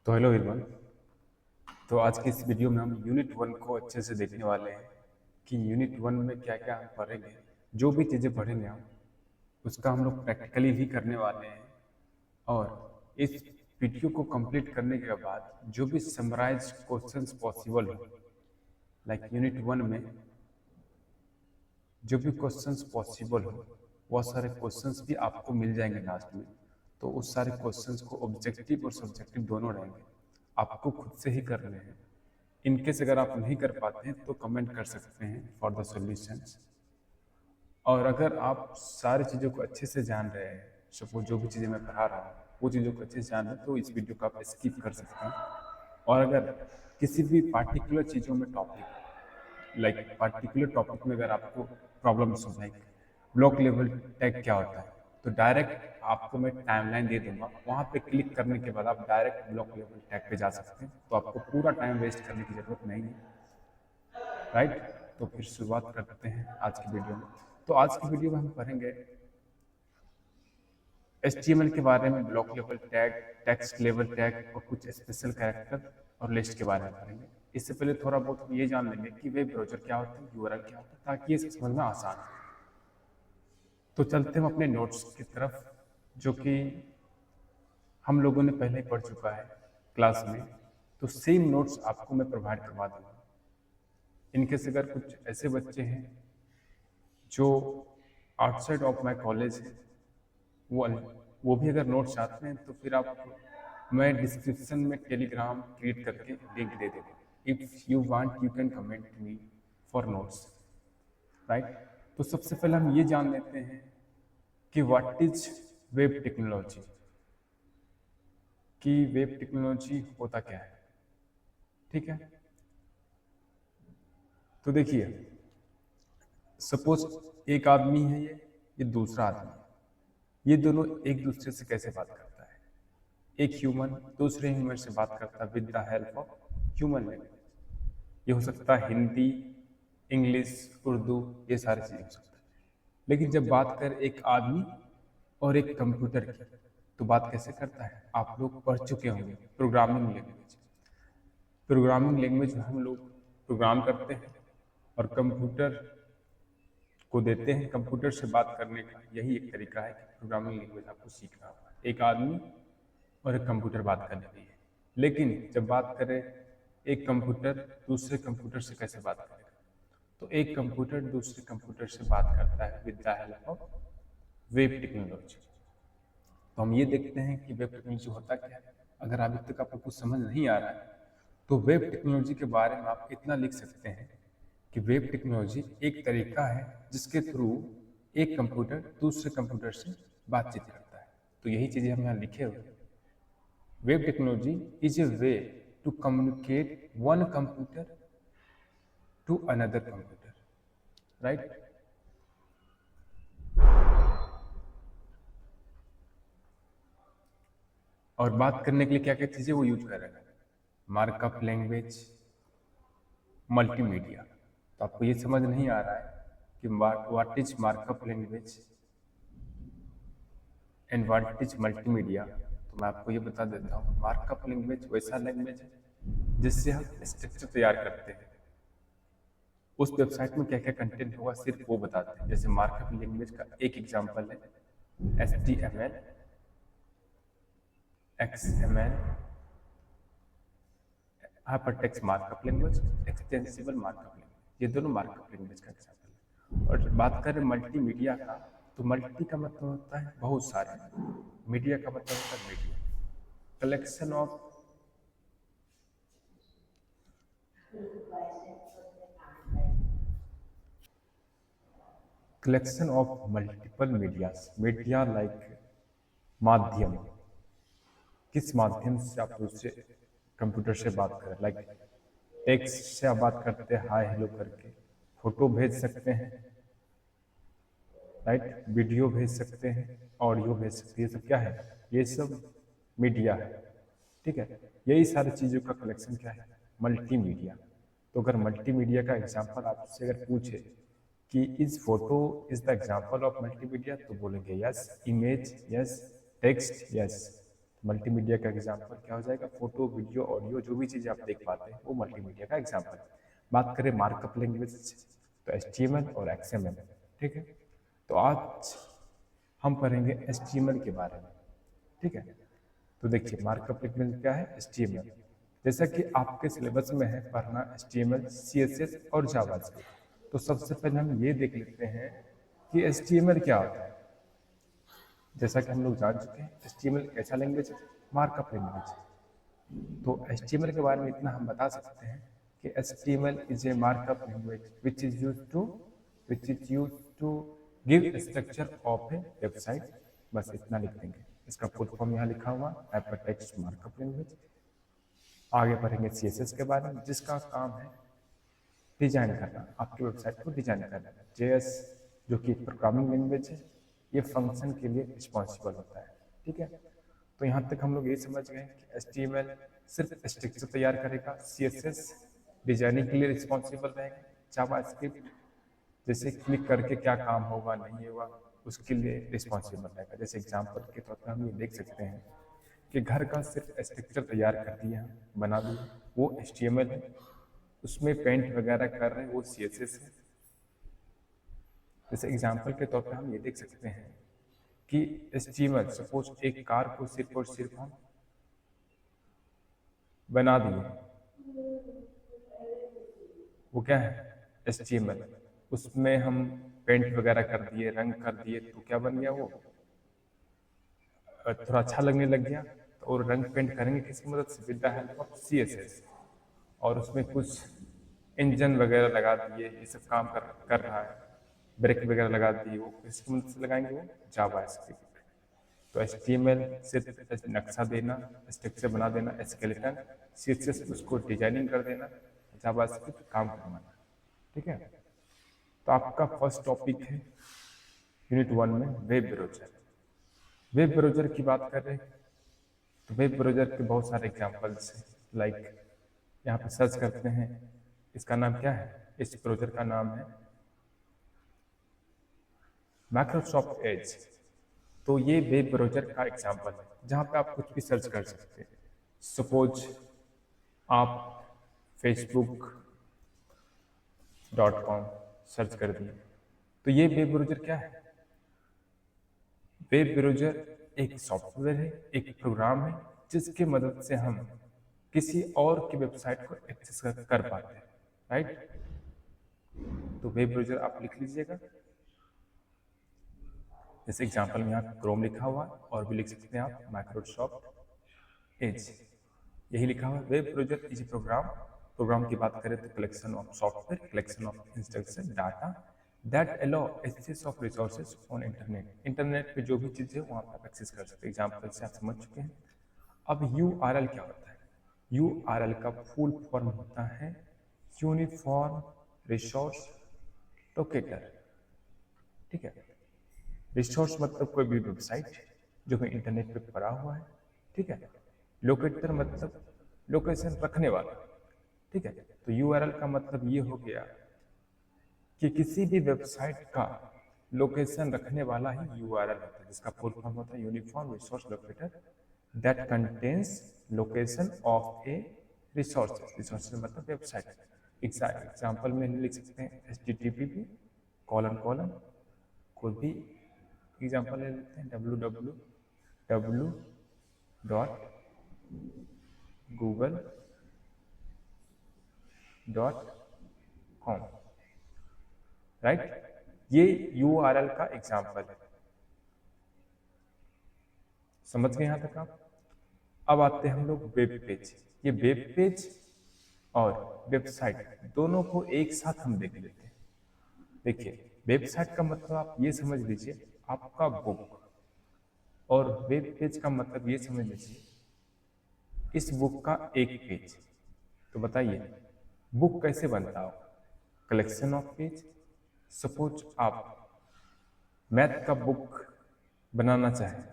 तो hello everyone. तो आज की इस वीडियो में हम यूनिट 1 को अच्छे से देखने वाले हैं कि यूनिट 1 में क्या क्या हम पढ़ेंगे। जो भी चीज़ें पढ़ेंगे हम उसका हम लोग प्रैक्टिकली भी करने वाले हैं। और इस वीडियो को कंप्लीट करने के बाद जो भी समराइज क्वेश्चंस पॉसिबल हो, लाइक यूनिट 1 में जो भी क्वेश्चंस पॉसिबल हो वो सारे क्वेश्चंस भी आपको मिल जाएंगे लास्ट में। तो उस सारे क्वेश्चंस को ऑब्जेक्टिव और सब्जेक्टिव दोनों रहेंगे, आपको खुद से ही करने हैं। इनकेस अगर आप नहीं कर पाते हैं तो कमेंट कर सकते हैं फॉर द सॉल्यूशंस। और अगर आप सारी चीज़ों को अच्छे से जान रहे हैं, सपोज जो भी चीज़ें मैं पढ़ा रहा हूँ वो चीज़ों को अच्छे से जान रहे हैं, तो इस वीडियो को आप स्किप कर सकते हैं। और अगर किसी भी पार्टिकुलर चीज़ों में लाइक पार्टिकुलर टॉपिक में अगर आपको प्रॉब्लम्स हो, लाइक ब्लॉक लेवल टैग क्या होता है, तो डायरेक्ट आपको मैं टाइमलाइन दे दूंगा। वहाँ पे क्लिक करने के बाद आप डायरेक्ट ब्लॉक लेवल टैग पे जा सकते हैं, तो आपको पूरा टाइम वेस्ट करने की ज़रूरत नहीं है, राइट। तो फिर शुरुआत करते हैं आज की वीडियो में। तो आज की वीडियो में हम पढ़ेंगे HTML के बारे में, block level tag, text level tag और कुछ स्पेशल कैरेक्टर और लिस्ट के बारे में पढ़ेंगे। इससे पहले थोड़ा बहुत हम ये जान लेंगे कि वेब ब्राउजर क्या होता है, यूआरएल क्या होता है, ताकि ये समझ में आसान हो। तो चलते हैं अपने नोट्स की तरफ, जो कि हम लोगों ने पहले पढ़ चुका है क्लास में। तो सेम नोट्स आपको मैं प्रोवाइड करवा दूंगा। इनकेस अगर कुछ ऐसे बच्चे हैं जो आउटसाइड ऑफ माई कॉलेज है, वो वो भी अगर नोट्स चाहते हैं तो फिर आप, मैं डिस्क्रिप्शन में टेलीग्राम क्रिएट करके लिंक दे देंगे। If you want you can comment me for notes, right. तो सबसे पहले हम ये जान लेते हैं कि व्हाट इज वेब टेक्नोलॉजी, कि वेब टेक्नोलॉजी होता क्या है। ठीक है, तो देखिए, सपोज एक आदमी है, ये दूसरा आदमी है, ये दोनों एक दूसरे से कैसे बात करता है। एक ह्यूमन दूसरे ह्यूमन से बात करता है with the help of human language. ये हो सकता है हिंदी, इंग्लिश, उर्दू, ये सारी चीज़ें हो सकता है। लेकिन जब बात कर एक आदमी और एक कंप्यूटर की, तो बात कैसे करता है। आप लोग पढ़ चुके होंगे प्रोग्रामिंग लैंग्वेज। प्रोग्रामिंग लैंग्वेज में हम लोग प्रोग्राम करते हैं और कंप्यूटर को देते हैं। कंप्यूटर से बात करने का यही एक तरीका है कि प्रोग्रामिंग लैंग्वेज आपको सीखना होगा। एक आदमी और एक कंप्यूटर बात करने की है। लेकिन जब बात करें एक कंप्यूटर दूसरे कंप्यूटर से कैसे बात करेगा, तो एक कंप्यूटर दूसरे कंप्यूटर से बात करता है with the help of web technology. तो हम ये देखते हैं कि वेब टेक्नोलॉजी होता क्या है। अगर अभी तक आपको कुछ समझ नहीं आ रहा है तो वेब टेक्नोलॉजी के बारे में आप इतना लिख सकते हैं कि वेब टेक्नोलॉजी एक तरीका है जिसके थ्रू एक कंप्यूटर दूसरे कंप्यूटर से बातचीत करता है। तो यही चीज़ें हम यहाँ लिखे हुए हैं। Web technology is a way to communicate one computer to another computer, right. और बात करने के लिए क्या क्या चीज़ें वो यूज करेगा, मार्कअप लैंग्वेज, मल्टीमीडिया। तो आपको ये समझ नहीं आ रहा है कि what is markup language and what is multimedia, तो मैं आपको ये बता देता हूँ। मार्कअप लैंग्वेज वैसा लैंग्वेज है जिससे हम स्ट्रक्चर तैयार करते हैं। उस वेबसाइट में क्या क्या कंटेंट होगा सिर्फ वो बताते हैं। जैसे मार्कअप लैंग्वेज का एक एग्जांपल है HTML, XML, hypertext markup language, extensible markup language. ये दोनों मार्कअप लैंग्वेज का एग्जांपल है। और बात करें मल्टीमीडिया का, तो मल्टी का मतलब होता है बहुत सारे, मीडिया का मतलब होता है media, collection of multiple medias. Media like माध्यम, किस माध्यम से आप दूसरे कंप्यूटर से बात करें। लाइक टेक्स्ट से आप बात करते हैं हाय हेलो करके, फोटो भेज सकते हैं, राइट, वीडियो भेज सकते हैं, ऑडियो भेज सकते हैं। ये सब क्या है, ये सब मीडिया है। ठीक है, यही सारी चीज़ों का कलेक्शन क्या है, मल्टीमीडिया। तो अगर मल्टीमीडिया का एग्जांपल आपसे अगर पूछे कि is photo is the example of multimedia, तो बोलेंगे yes, image yes, text yes. Multimedia का एग्जाम्पल क्या हो जाएगा, फोटो वीडियो ऑडियो जो भी चीज़ें आप देख पाते हैं वो मल्टीमीडिया का एग्जाम्पल। बात करें मार्कअप लैंग्वेज तो HTML और XML, ठीक है। तो आज हम पढ़ेंगे HTML के बारे में, ठीक है। तो देखिए मार्कअप लैंग्वेज क्या है, HTML। जैसा कि आपके सिलेबस में है पढ़ना HTML, CSS और जावास्क्रिप्ट। तो सबसे पहले हम ये देख लेते हैं कि HTML क्या होता है। जैसा कि हम लोग जान चुके हैं HTML कैसा लैंग्वेज है, मार्कअप लैंग्वेज। तो HTML के बारे में इतना हम बता सकते हैं कि HTML is a markup language which is used to give structure of a website. बस इतना लिख देंगे। इसका फुल फॉर्म यहाँ लिखा हुआ, हाइपरटेक्स्ट मार्कअप लैंग्वेज। आगे पढ़ेंगे CSS के बारे में, जिसका काम है डिजाइन करना, आपकी वेबसाइट को डिजाइन करना। JS जो कि प्रोग्रामिंग लैंग्वेज है, ये फंक्शन के लिए रिस्पॉन्सिबल होता है, ठीक है। तो यहाँ तक हम लोग ये समझ गए कि HTML सिर्फ स्ट्रक्चर तैयार करेगा, CSS डिजाइनिंग के लिए रिस्पॉन्सिबल रहेगा, जावास्क्रिप्ट जैसे क्लिक करके क्या काम होगा नहीं होगा उसके लिए रिस्पॉन्सिबल रहेगा। जैसे एग्जाम्पल के तौर पर हम ये देख सकते हैं कि घर का सिर्फ स्ट्रक्चर तैयार कर दिया, बना दिया, वो HTML है। उसमें पेंट वगैरह कर रहे हैं वो CSS है। जैसे एग्जाम्पल के तौर पर हम ये देख सकते हैं कि HTML सपोज एक कार को सिर्फ और सिर्फ हम बना दिए, वो क्या है HTML। उसमें हम पेंट वगैरह कर दिए, रंग कर दिए, तो क्या बन गया वो थोड़ा अच्छा लगने लग गया। और रंग पेंट करेंगे किसकी मदद से, with the help of CSS। और उसमें कुछ इंजन वगैरह लगा दिए, ये सब काम कर रहा है, ब्रेक वगैरह लगा दिए, वो किसकी मदद से लगाएंगे, वो जावास्क्रिप्ट। तो HTML सिर्फ नक्शा देना, स्ट्रक्चर बना देना, स्केलेटन, CSS उसको डिजाइनिंग कर देना, जावास्क्रिप्ट काम करवाना, ठीक है। तो आपका फर्स्ट टॉपिक है यूनिट 1 में वेब ब्राउज़र। वेब ब्राउज़र की बात कर रहे हैं तो वेब ब्राउज़र के बहुत सारे एग्जांपल्स हैं। लाइक यहाँ पे सर्च करते हैं, इसका नाम क्या है, इस ब्राउज़र का नाम है माइक्रोसॉफ्ट एज। तो ये वेब ब्राउज़र का एग्जांपल है जहाँ पे आप कुछ भी सर्च कर सकते हैं। सपोज आप facebook.com सर्च कर दिए, तो ये वेब ब्राउज़र क्या है, वेब ब्राउज़र एक सॉफ्टवेयर है, एक प्रोग्राम है जिसकी मदद से हम किसी और की वेबसाइट को एक्सेस कर पाते हैं, राइट। तो वेब ब्राउज़र आप लिख लीजिएगा। जैसे एग्जांपल में यहाँ क्रोम लिखा हुआ है, और भी लिख सकते हैं आप माइक्रोसॉफ्ट एज, यही लिखा हुआ है। वेब ब्राउज़र इज प्रोग्राम की बात करें तो collection of software, collection of instruction, data that allow access of resources on internet पे जो भी चीज़ें वहाँ पर एक्सेस कर सकते हैं। एग्जाम्पल से आप समझ चुके हैं। अब URL क्या होता है, URL का फुल फॉर्म होता है यूनिफॉर्म रिसोर्स लोकेटर, ठीक है। रिसोर्स मतलब कोई भी वेबसाइट जो कि इंटरनेट पे पड़ा हुआ है, ठीक है। लोकेटर मतलब लोकेशन रखने वाला, ठीक है। तो URL का मतलब ये हो गया कि किसी भी वेबसाइट का लोकेशन रखने वाला ही URL होता है, जिसका फुल फॉर्म होता है uniform resource locator that contains location of A resource मतलब वेबसाइट। एग्जाम्पल में लिख सकते हैं HTTP : कोई भी एग्जाम्पल ले लेते हैं www.google.com, राइट। ये URL का एग्जाम्पल है। समझ गए यहां तक आप। अब आते हैं हम लोग वेब पेज। ये वेब पेज और वेबसाइट दोनों को एक साथ हम देख लेते हैं। देखिए वेबसाइट का मतलब आप ये समझ लीजिए आपका बुक, और वेब पेज का मतलब ये समझ लीजिए इस बुक का एक पेज। तो बताइए बुक कैसे बनता हो, कलेक्शन ऑफ पेज। सपोज आप मैथ का बुक बनाना चाहें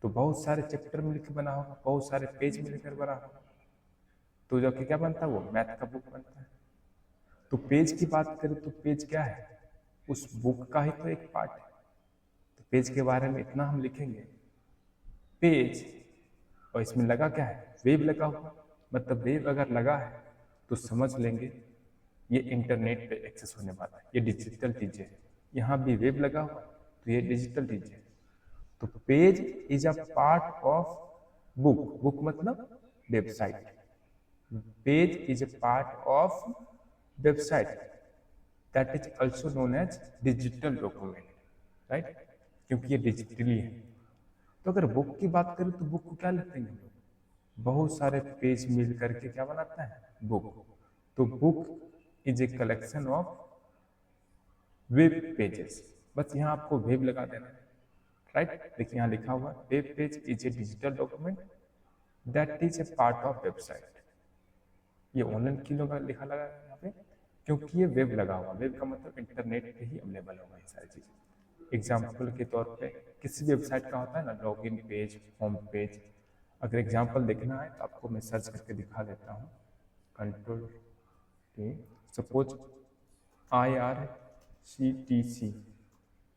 तो बहुत सारे चैप्टर मिलकर बना होगा, बहुत सारे पेज मिलकर बना होगा, तो जो कि क्या बनता है वो मैथ का बुक बनता है। तो पेज की बात करें तो पेज क्या है, उस बुक का ही तो एक पार्ट है। तो पेज के बारे में इतना हम लिखेंगे, पेज और इसमें लगा क्या है, वेब लगा हुआ। मतलब वेब अगर लगा है तो समझ लेंगे ये इंटरनेट पे एक्सेस होने वाला है, ये डिजिटल चीजें है। यहाँ भी वेब लगा हुआ तो ये डिजिटल चीजें है। तो page is a part of book, book मतलब website. Page is a part of website that is also known as digital document, right, क्योंकि ये डिजिटली है। तो अगर बुक की बात करें तो बुक को क्या लिखते हैं हम लोग, बहुत सारे पेज मिल करके क्या बनाता है, बुक। तो book is a collection of web pages, बस यहाँ आपको वेब लगा देना है, राइट। देखिए यहाँ लिखा हुआ web page is a digital document that is a part of website. ये ऑनलाइन क्यों लगा, लिखा लगा है यहाँ पे, क्योंकि ये वेब लगा हुआ। वेब का मतलब इंटरनेट पे ही अवेलेबल होगा ये सारी चीजें। एग्जाम्पल के तौर पे किसी भी वेबसाइट का होता है ना लॉगिन पेज, होम पेज। अगर एग्जाम्पल देखना है तो आपको मैं सर्च करके दिखा देता हूँ। कंट्रोल टी, सपोज IRCTC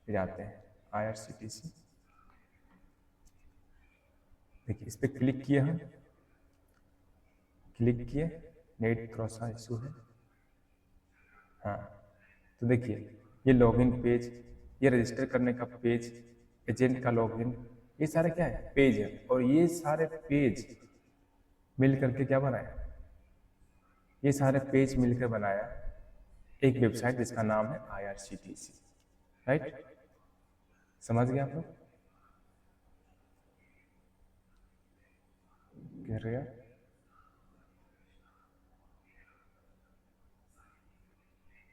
पे जाते हैं, IRCTC। देखिए इस पर क्लिक किए हम, क्लिक किए, नेट थोड़ा सा इशू है। हाँ, तो देखिए ये लॉगिन पेज, ये रजिस्टर करने का पेज, एजेंट का लॉगिन, ये सारे क्या है, पेज है। और ये सारे पेज मिल करके क्या बनाया, ये सारे पेज मिलकर बनाया एक वेबसाइट जिसका नाम है IRCTC, राइट। समझ गए आप लोग, कह रहे हैं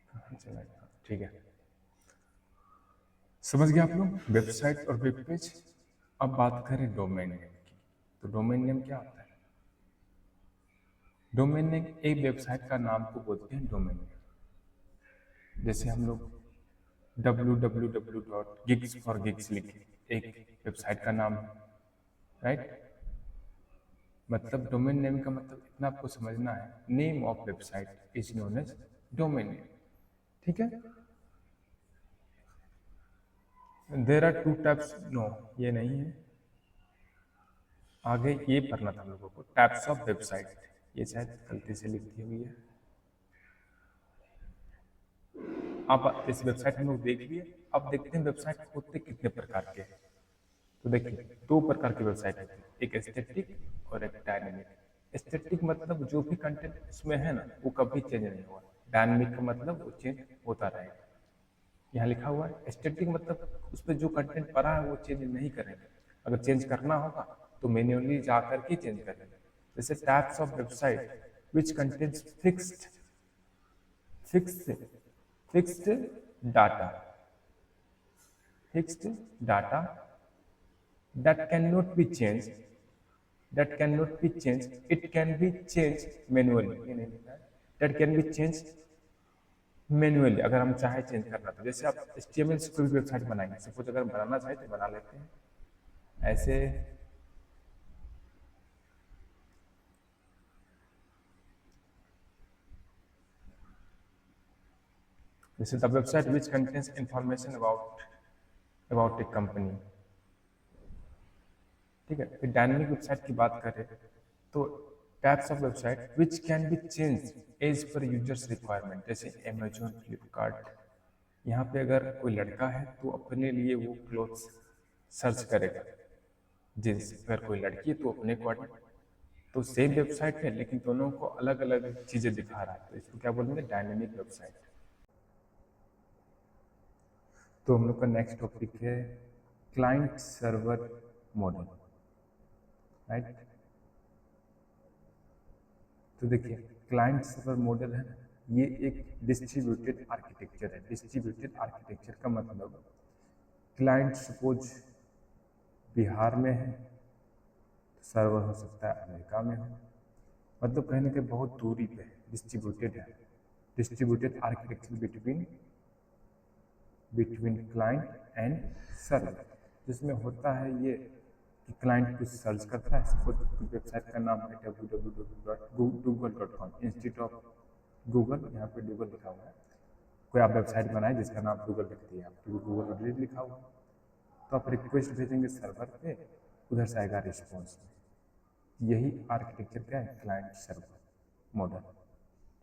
कहाँ चला गया, ठीक है, समझ गए आप लोग वेबसाइट और वेब पेज। अब बात करें डोमेन नेम की, तो डोमेन नेम क्या होता है। डोमेन नेम एक वेबसाइट का नाम को बोलते हैं डोमेन नेम। जैसे हम लोग www.gigs4gigs लिखे, एक वेबसाइट का नाम है, राइट। मतलब डोमेन नेम का मतलब इतना आपको समझना है, name of website is known as domain name, ठीक है। There are two types, no ये नहीं है, आगे ये पढ़ना था हम लोगों को, टाइप्स ऑफ वेबसाइट, ये शायद गलती से लिख दी हुई है। अब इस वेबसाइट हम लोग देख लिए, अब देखते हैं वेबसाइट होते कितने प्रकार के हैं। तो देखिए दो प्रकार की वेबसाइट होती है, एक एस्थेटिक और एक डायनेमिक। एस्थेटिक मतलब जो भी कंटेंट उसमें है ना वो कभी चेंज नहीं होगा। डायनेमिक का मतलब वो चेंज होता रहेगा। यहाँ लिखा हुआ है एस्थेटिक मतलब उस पर जो कंटेंट पड़ा है वो चेंज नहीं करेंगे, अगर चेंज करना होगा तो मैन्युअली जाकर के चेंज करेंगे। जैसे types of website which contains fixed fixed data, fixed data that cannot be changed, that cannot be changed, it can be changed manually, ये नहीं लिखा है, that can be changed manually, अगर हम चाहे चेंज करना तो। जैसे आप HTML से कोई भी वेबसाइट बनाएंगे, सपोज अगर बनाना चाहे तो बना लेते हैं ऐसे। जैसे the website which contains information about a company, ठीक है। फिर डायनेमिक वेबसाइट की बात करें तो types of website which can be change as per users requirement, जैसे अमेजोन, फ्लिपकार्ट। यहाँ पे अगर कोई लड़का है तो अपने लिए वो क्लोथ्स सर्च करेगा, जींस। अगर कोई लड़की है तो अपने अकॉर्डिंग, तो सेम वेबसाइट है लेकिन दोनों को अलग अलग चीजें दिखा रहा है, तो इसको क्या बोलेंगे, डायनेमिक वेबसाइट। तो हम लोग का नेक्स्ट टॉपिक है क्लाइंट सर्वर मॉडल, राइट। तो देखिए क्लाइंट सर्वर मॉडल है, ये एक डिस्ट्रीब्यूटेड आर्किटेक्चर है। डिस्ट्रीब्यूटेड आर्किटेक्चर का मतलब क्लाइंट सपोज बिहार में है, सर्वर हो सकता है अमेरिका में हो, मतलब कहीं ना कहीं बहुत दूरी पे है, डिस्ट्रीब्यूटेड है। Distributed architecture between client and server, जिसमें होता है ये कि क्लाइंट कुछ सर्च करता है, सपोज वेबसाइट का नाम है www.google.com, इंस्टीट्यूट ऑफ गूगल, यहाँ पे गूगल लिखा हुआ है। कोई आप वेबसाइट बनाए जिसका नाम गूगल रख दिया आप, तो गूगल ऑलरेडी लिखा हुआ है, तो आप रिक्वेस्ट भेजेंगे सर्वर पे, उधर से आएगा रिस्पॉन्स में, यही आर्किटेक्चर क्या है, क्लाइंट सर्वर मॉडल।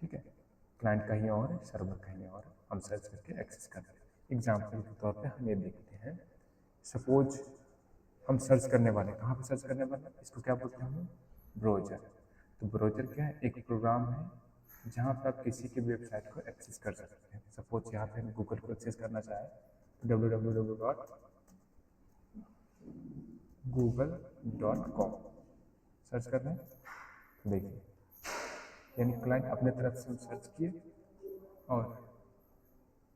ठीक है, क्लाइंट कहीं और है, सर्वर कहीं और है, हम सर्च करके एक्सेस करते हैं। एग्जाम्पल के तौर पे हम ये देखते हैं, सपोज हम सर्च करने वाले, कहाँ पे सर्च करने वाले, इसको क्या बोलते हैं हम, ब्राउज़र। तो ब्राउज़र क्या है, एक प्रोग्राम है जहाँ पर आप किसी की वेबसाइट को एक्सेस कर सकते हैं। सपोज यहाँ पे हम गूगल को एक्सेस करना चाहें तो www.google.com सर्च कर रहे हैं, तो देखिए यानी क्लाइंट अपने तरफ से सर्च किए और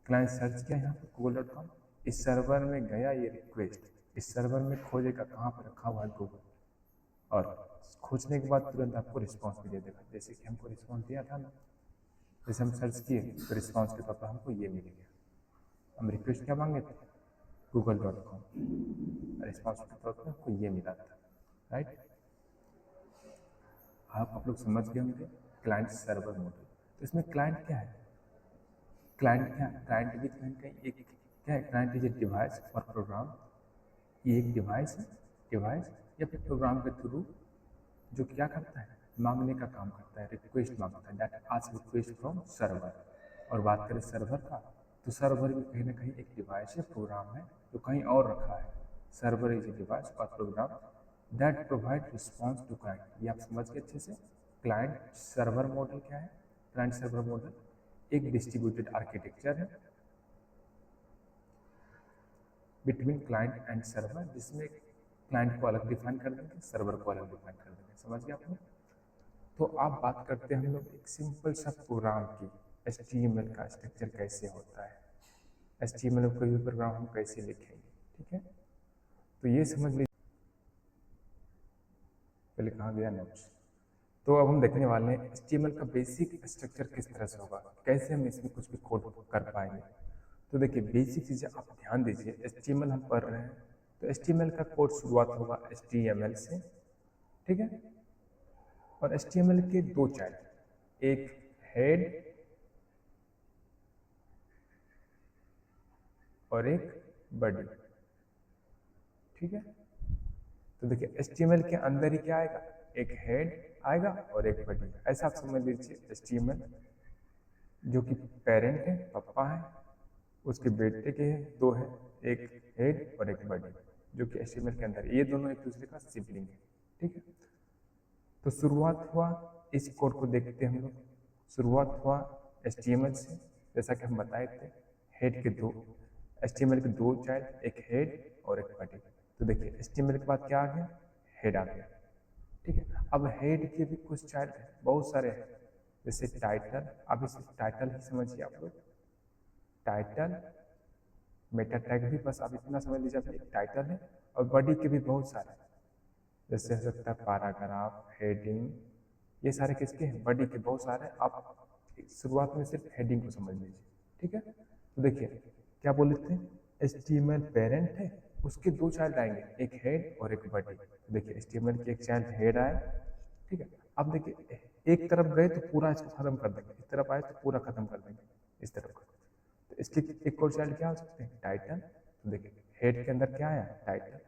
क्लाइंट सर्च किया यहाँ पर google.com, इस सर्वर में गया ये रिक्वेस्ट, इस सर्वर में खोजेगा कहाँ पर रखा हुआ है गूगल, और खोजने के बाद तुरंत आपको रिस्पांस भी दे देगा। जैसे कि हमको रिस्पांस दिया था ना, जैसे हम सर्च किए तो रिस्पांस के तौर पर हमको ये मिल गया। हम रिक्वेस्ट क्या मांगे थे, google.com, रिस्पांस के तौर पर हमको ये मिला था, राइट। आप लोग समझ गए होंगे क्लाइंट सर्वर मॉडल। तो इसमें क्लाइंट क्या है, क्लाइंट क्या है, क्लाइंट भी कहीं कहीं एक क्या है, क्लाइंट इज ए डिवाइस और प्रोग्राम। ये एक डिवाइस है, डिवाइस या फिर प्रोग्राम के थ्रू जो क्या करता है, मांगने का काम करता है, रिक्वेस्ट मांगता है, that ask request from server. और बात करें सर्वर का, तो सर्वर भी कहीं ना कहीं एक डिवाइस है, प्रोग्राम है जो कहीं और रखा है। सर्वर इज ए डिवाइस और program that provide response to client. ये आप समझ के अच्छे से। क्लाइंट सर्वर मॉडल क्या है, क्लाइंट सर्वर मॉडल एक डिस्ट्रीब्यूटेड आर्किटेक्चर है बिटवीन क्लाइंट एंड सर्वर, जिसमें क्लाइंट को अलग डिफाइन कर देंगे, सर्वर को अलग डिफाइन कर देंगे। समझ गए आप लोग। तो आप बात करते हैं हम लोग एक सिंपल सा प्रोग्राम की, HTML का स्ट्रक्चर कैसे होता है, HTML में कोई भी प्रोग्राम हम कैसे लिखेंगे। ठीक है, तो ये समझ लीजिए, पहले कहाँ गया नोट्स। तो अब हम देखने वाले हैं HTML का बेसिक स्ट्रक्चर किस तरह से होगा, कैसे हम इसमें कुछ भी कोड कर पाएंगे। तो देखिए बेसिक चीज़ें आप ध्यान दीजिए, HTML हम पढ़ रहे हैं तो HTML का कोड शुरुआत होगा HTML से। ठीक है, और HTML के दो चाइल्ड, एक हेड और एक बॉडी। ठीक है, तो देखिए HTML के अंदर ही क्या आएगा, एक हेड आएगा और एक बॉडी। ऐसा आप समझ लीजिए HTML जो कि पेरेंट है, पापा है, उसके बेटे के हैं, दो है, एक हेड और एक बॉडी, जो कि HTML के अंदर, ये दोनों एक दूसरे का सिबलिंग है। ठीक है, तो शुरुआत हुआ, इस कोड को देखते हैं हम लोग। शुरुआत हुआ HTML से, जैसा कि हम बताए थे, हेड के दो, HTML के दो चाइल्ड, एक हेड और एक बॉडी। तो देखिए HTML के बाद क्या आ गया, हेड आ गया। ठीक है, अब हेड के भी कुछ चाइल्ड है, बहुत सारे हैं, जैसे टाइटल। अब इसे टाइटल ही समझिए आप लोग, टाइटल, मेटा टैग भी, बस आप इतना समझ लीजिए, आप एक टाइटल है। और बॉडी के भी बहुत सारे, जैसे हो सकता है पैराग्राफ, हेडिंग, ये सारे किसके हैं, बॉडी के बहुत सारे। आप शुरुआत में सिर्फ हेडिंग को समझ लीजिए। ठीक है, तो देखिए क्या बोले थे, HTML पेरेंट है, उसके दो चाइल्ड आएंगे, एक हेड और एक बॉडी। देखिए HTML के एक चाइल्ड हेड आए। ठीक है, अब देखिए एक तरफ गए तो पूरा इसको खत्म कर देंगे, इस तरफ आए तो पूरा खत्म कर देंगे, इस तरफ का। तो इसके एक और चाइल्ड क्या हो सकते हैं, टाइटल। तो देखिए हेड के अंदर क्या आया, टाइटल।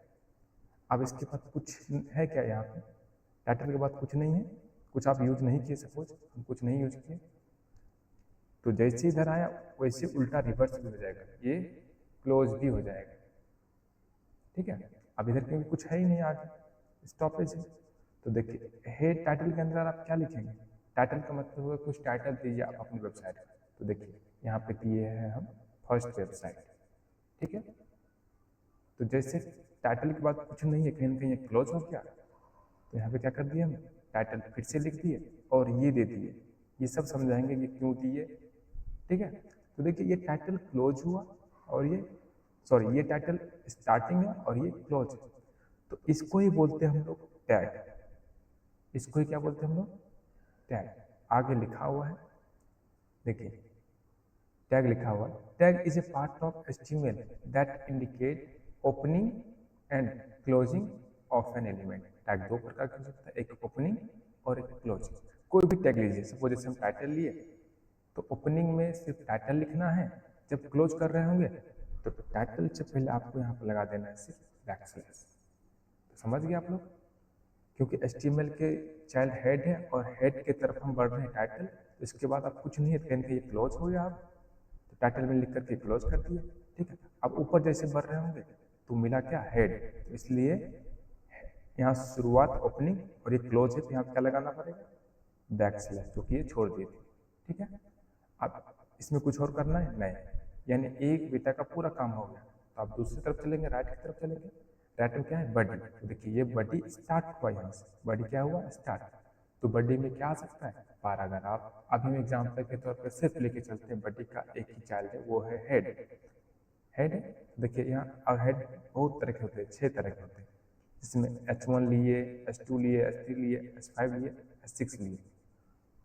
अब इसके बाद कुछ है क्या, यहाँ पे टाइटल के बाद कुछ नहीं है, कुछ आप यूज नहीं किए, सपोज हम कुछ नहीं यूज किए, तो जैसे इधर आया वैसे उल्टा रिवर्स भी हो जाएगा, ये क्लोज भी हो जाएगा। ठीक है, अब इधर क्योंकि कुछ है ही नहीं आगे, स्टॉपेज है। तो देखिए हेड टाइटल के अंदर आप क्या लिखेंगे, टाइटल का मतलब होगा कुछ टाइटल दीजिए आप अपनी वेबसाइट का। तो देखिए यहाँ पे दिए हैं हम फर्स्ट वेबसाइट। ठीक है, तो जैसे टाइटल के बाद कुछ नहीं है, कहीं ना कहीं क्लोज हो गया, तो यहाँ पे क्या कर दिया हम, टाइटल फिर से लिख दिए और ये दे दिए। ये सब समझाएंगे ये क्यों दिए। ठीक है, तो देखिए ये टाइटल क्लोज हुआ और ये सॉरी, ये टाइटल स्टार्टिंग है और ये क्लोज है, तो इसको ही बोलते हैं हम लोग टैग। इसको ही क्या बोलते हैं हम लोग, टैग। आगे लिखा हुआ है, देखिए टैग लिखा हुआ है, tag is a part of HTML that indicate opening and closing of an element. Tag दो प्रकार का हो सकता है, एक ओपनिंग और एक क्लोजिंग। कोई भी टैग लीजिए, सपोज जैसे हम टाइटल लिए तो ओपनिंग में सिर्फ टाइटल लिखना है, जब क्लोज कर रहे होंगे तो टाइटल से पहले आपको यहाँ पर लगा देना है सिर्फ बैकस्लैश। तो समझ गए आप लोग। क्योंकि HTML के चाइल्ड हेड है और हेड की तरफ हम बढ़ रहे हैं टाइटल, तो इसके बाद आप कुछ नहीं है पेन का ये क्लोज हो गया, आप तो टाइटल में लिख करके क्लोज कर दिए, ठीक है। अब ऊपर जैसे बढ़ रहे होंगे तो मिला क्या, हेड, तो इसलिए यहाँ शुरुआत ओपनिंग और ये क्लोज है, तो यहाँ क्या लगाना पड़ेगा, बैक स्लैश, जो कि ये छोड़ दिए थे, ठीक है। अब इसमें कुछ और करना है नहीं, यानी एक बीटा का पूरा काम हो गया। तो आप दूसरी तरफ चलेंगे, राइट की तरफ चलेंगे, राइट में क्या है, बडी, तो देखिए ये बडी स्टार्ट हुआ, यहाँ से बडी क्या हुआ, स्टार्ट, तो बडी में क्या आ सकता है, पैराग्राफ। अभी हम एग्जाम्पल के तौर पर सिर्फ लेके चलते हैं, बडी का एक ही चाइल्ड है, वो है हेड, हेड देखिए यहाँ, और हेड बहुत तरह के होते हैं, 6 तरह के होते हैं, जिसमें H1 लिए, H2 लिए, H3 लिए, H5 लिए, H6 लिए।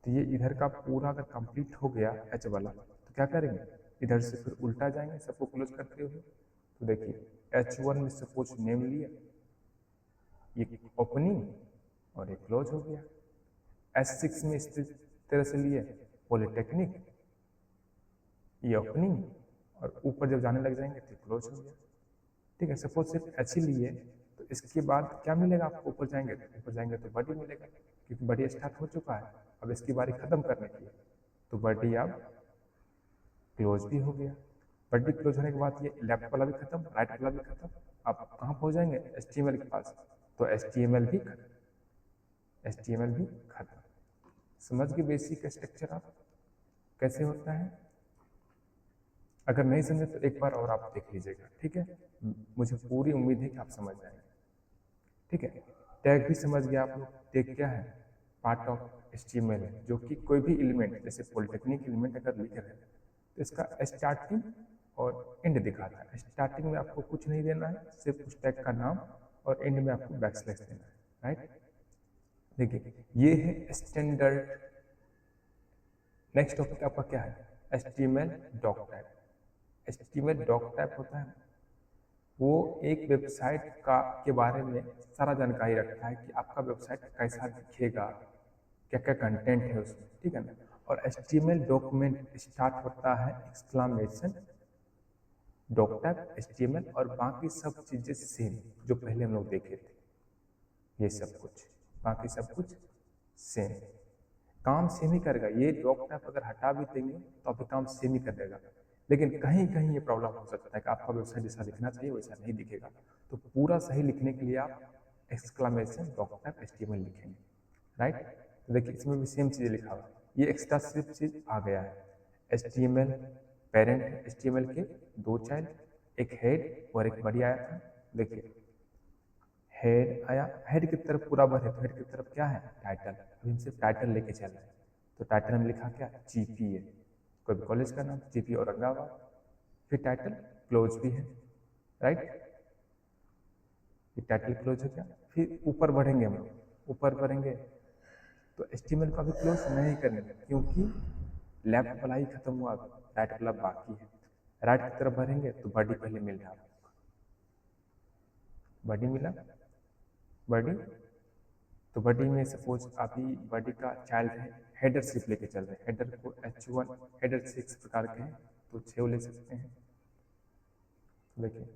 तो ये इधर का पूरा अगर कंप्लीट हो गया H वाला, तो क्या करेंगे, इधर से फिर उल्टा जाएंगे सबको क्लोज करते हुए। तो देखिए H1 में सपोज नेम लिया, ये ओपनिंग और ये क्लोज हो गया। H6 में इस तरह से लिए पॉलिटेक्निक, ये ओपनिंग, और ऊपर जब जाने लग जाएंगे तो क्लोज हो गया, ठीक है। सपोज सिर्फ H ही लिए, तो इसके बाद क्या मिलेगा आपको, ऊपर जाएंगे तो बडी मिलेगा, क्योंकि बडी स्टार्ट हो चुका है, अब इसकी बारी खत्म करने की है, तो बडी अब क्लोज भी हो गया। बडी क्लोज होने के बाद ये लेफ्ट वाला भी खत्म, राइट वाला भी खत्म, आप कहाँ पहुंच जाएंगे, HTML के पास, तो HTML भी खत्म, HTML भी खत्म। समझ गए बेसिक स्ट्रक्चर आप कैसे होता है। अगर नहीं समझे तो एक बार और आप देख लीजिएगा, ठीक है। मुझे पूरी उम्मीद है कि आप समझ जाएंगे, ठीक है। टैग भी समझ गया आप लोग, टैग क्या है, पार्ट ऑफ HTML है, जो कि कोई भी एलिमेंट, जैसे पॉलिटेक्निक एलिमेंट अगर लिख रहे हैं तो इसका स्टार्टिंग और एंड दिखाता है। स्टार्टिंग में आपको कुछ नहीं देना है, सिर्फ उस टैग का नाम, और एंड में आपको बैकस्लैश देना है, राइट। देखिए ये है स्टैंडर्ड। नेक्स्ट टॉपिक आपका क्या है, HTML doctype. HTML doctype होता है, वो एक वेबसाइट का के बारे में सारा जानकारी रखता है कि आपका वेबसाइट कैसा दिखेगा, क्या क्या कंटेंट है उसमें, ठीक है ना। और HTML डॉक्यूमेंट स्टार्ट होता है एक्सक्लामेशन डॉक टाइप HTML, और बाकी सब चीजें सेम जो पहले हम लोग देखे थे, ये सब कुछ, बाकी सब कुछ सेम, काम सेम ही करेगा। ये डॉक टाइप अगर हटा भी देंगे तो अभी काम सेम ही कर देगा, लेकिन कहीं कहीं ये प्रॉब्लम हो सकता है कि आपका वेबसाइट जैसा दिखना चाहिए वैसा नहीं दिखेगा। तो पूरा सही लिखने के लिए आप एक्सक्लामेशन डॉक टाइप HTML लिखेंगे, राइट। तो देखिए इसमें भी सेम चीज़ लिखा हुआ है, ये एक्स्ट्रा सिर्फ चीज आ गया है। HTML पेरेंट HTML के 2 चाइल्ड, एक हेड और एक बॉडी आया था। देखिए हेड आया, हेड की तरफ पूरा बढ़े तो हेड की तरफ क्या है, टाइटल, अभी हम सिर्फ टाइटल लेके चल रहे हैं, तो टाइटल में लिखा क्या, GPA, कोई भी कॉलेज का नाम, GP औरंगाबाद, फिर टाइटल क्लोज भी है, राइट, ये टाइटल क्लोज हो गया। फिर ऊपर बढ़ेंगे हम लोग, ऊपर बढ़ेंगे तो HTML का भी क्लोज नहीं करेंगे, क्योंकि लेफ्ट वाला ही खत्म हुआ, राइट वाला बाकी है। राइट की तरफ बढ़ेंगे तो बॉडी पहले मिल रहा, बॉडी मिला, बॉडी, तो बॉडी में सपोज अभी बॉडी का चाइल्ड है, हेडर सिर्फ लेके चल रहे हैं, हेडर को H1, हेडर 6 प्रकार के हैं तो 6 ले सकते हैं। देखिए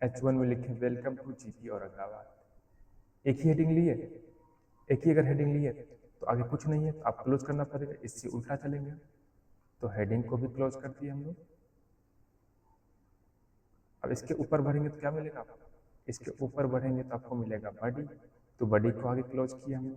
H1 में लिखे वेलकम टू GP औरंगाबाद, एक ही हेडिंग लिए, एक ही अगर हेडिंग लिए तो आगे कुछ नहीं है, तो आप क्लोज करना पड़ेगा, इससे उल्टा चलेंगे तो हेडिंग को भी क्लोज कर दिए हम लोग। अब इसके ऊपर बढ़ेंगे तो क्या मिलेगा आपको, इसके ऊपर बढ़ेंगे तो आपको मिलेगा बॉडी, तो बॉडी को आगे क्लोज किया हमने।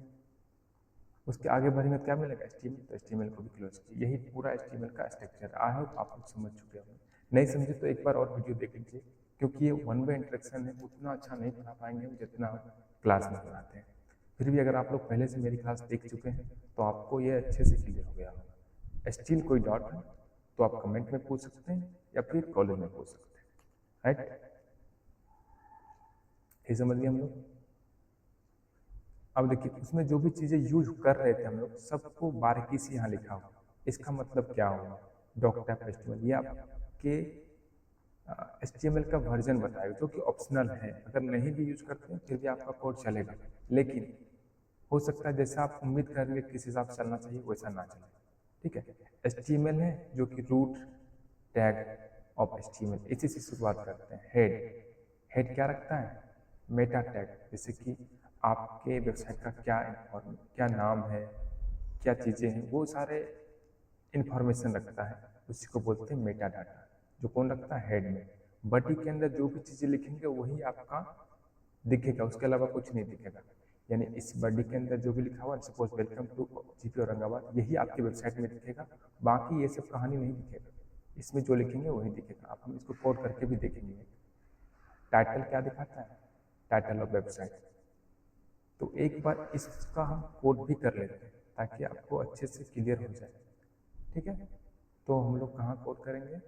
उसके आगे बढ़ेंगे तो क्या मिलेगा, HTML, तो HTML को भी क्लोज किया। यही पूरा HTML का स्ट्रक्चर। आई होप आप लोग समझ चुके होंगे, नहीं समझे तो एक बार और वीडियो देख लीजिए, क्योंकि ये वन वे इंट्रैक्शन है, उतना अच्छा नहीं पढ़ा पाएंगे जितना हम क्लास में पढ़ाते हैं। फिर भी अगर आप लोग पहले से मेरी क्लास देख चुके हैं तो आपको ये अच्छे से क्लियर हो गया होगा। स्टिल कोई डाउट है तो आप कमेंट में पूछ सकते हैं या फिर कॉलेज में पूछ सकते हैं, राइट। ये समझ गए हम लोग। अब देखिए उसमें जो भी चीजें यूज कर रहे थे हम लोग, सबको बारीकी से यहाँ लिखा हुआ। इसका मतलब क्या होगा, डॉक टाइप HTML, ये आपके HTML का वर्जन बताएगा, जो कि ऑप्शनल है, अगर नहीं भी यूज करते हैं फिर भी आपका कोड चलेगा, लेकिन हो सकता है जैसा आप उम्मीद करेंगे किस हिसाब से चलना चाहिए वैसा ना चले, ठीक है। HTML है जो कि रूट टैग ऑफ HTML, इसी से शुरुआत करते हैं। हेड, हेड क्या रखता है, मेटा टैग, जैसे कि आपके वेबसाइट का क्या नाम है, क्या चीज़ें हैं, वो सारे इंफॉर्मेशन रखता है। उसी को बोलते हैं मेटा डाटा, जो कौन रखता है, हेड में। बॉडी के अंदर जो भी चीज़ें लिखेंगे वही आपका दिखेगा, उसके अलावा कुछ नहीं दिखेगा। यानी इस बॉडी के अंदर जो भी लिखा हुआ, suppose welcome to GP Aurangabad, यही आपकी वेबसाइट में दिखेगा। बाकी ये सब कहानी नहीं दिखेगा, इसमें जो लिखेंगे वही दिखेगा। अब हम इसको कोड करके भी देखेंगे। टाइटल क्या दिखाता है, टाइटल ऑफ वेबसाइट। तो एक बार इसका हम कोड भी कर लेते हैं ताकि आपको अच्छे से क्लियर हो जाए। ठीक है, तो हम लोग कहाँ कोड करेंगे,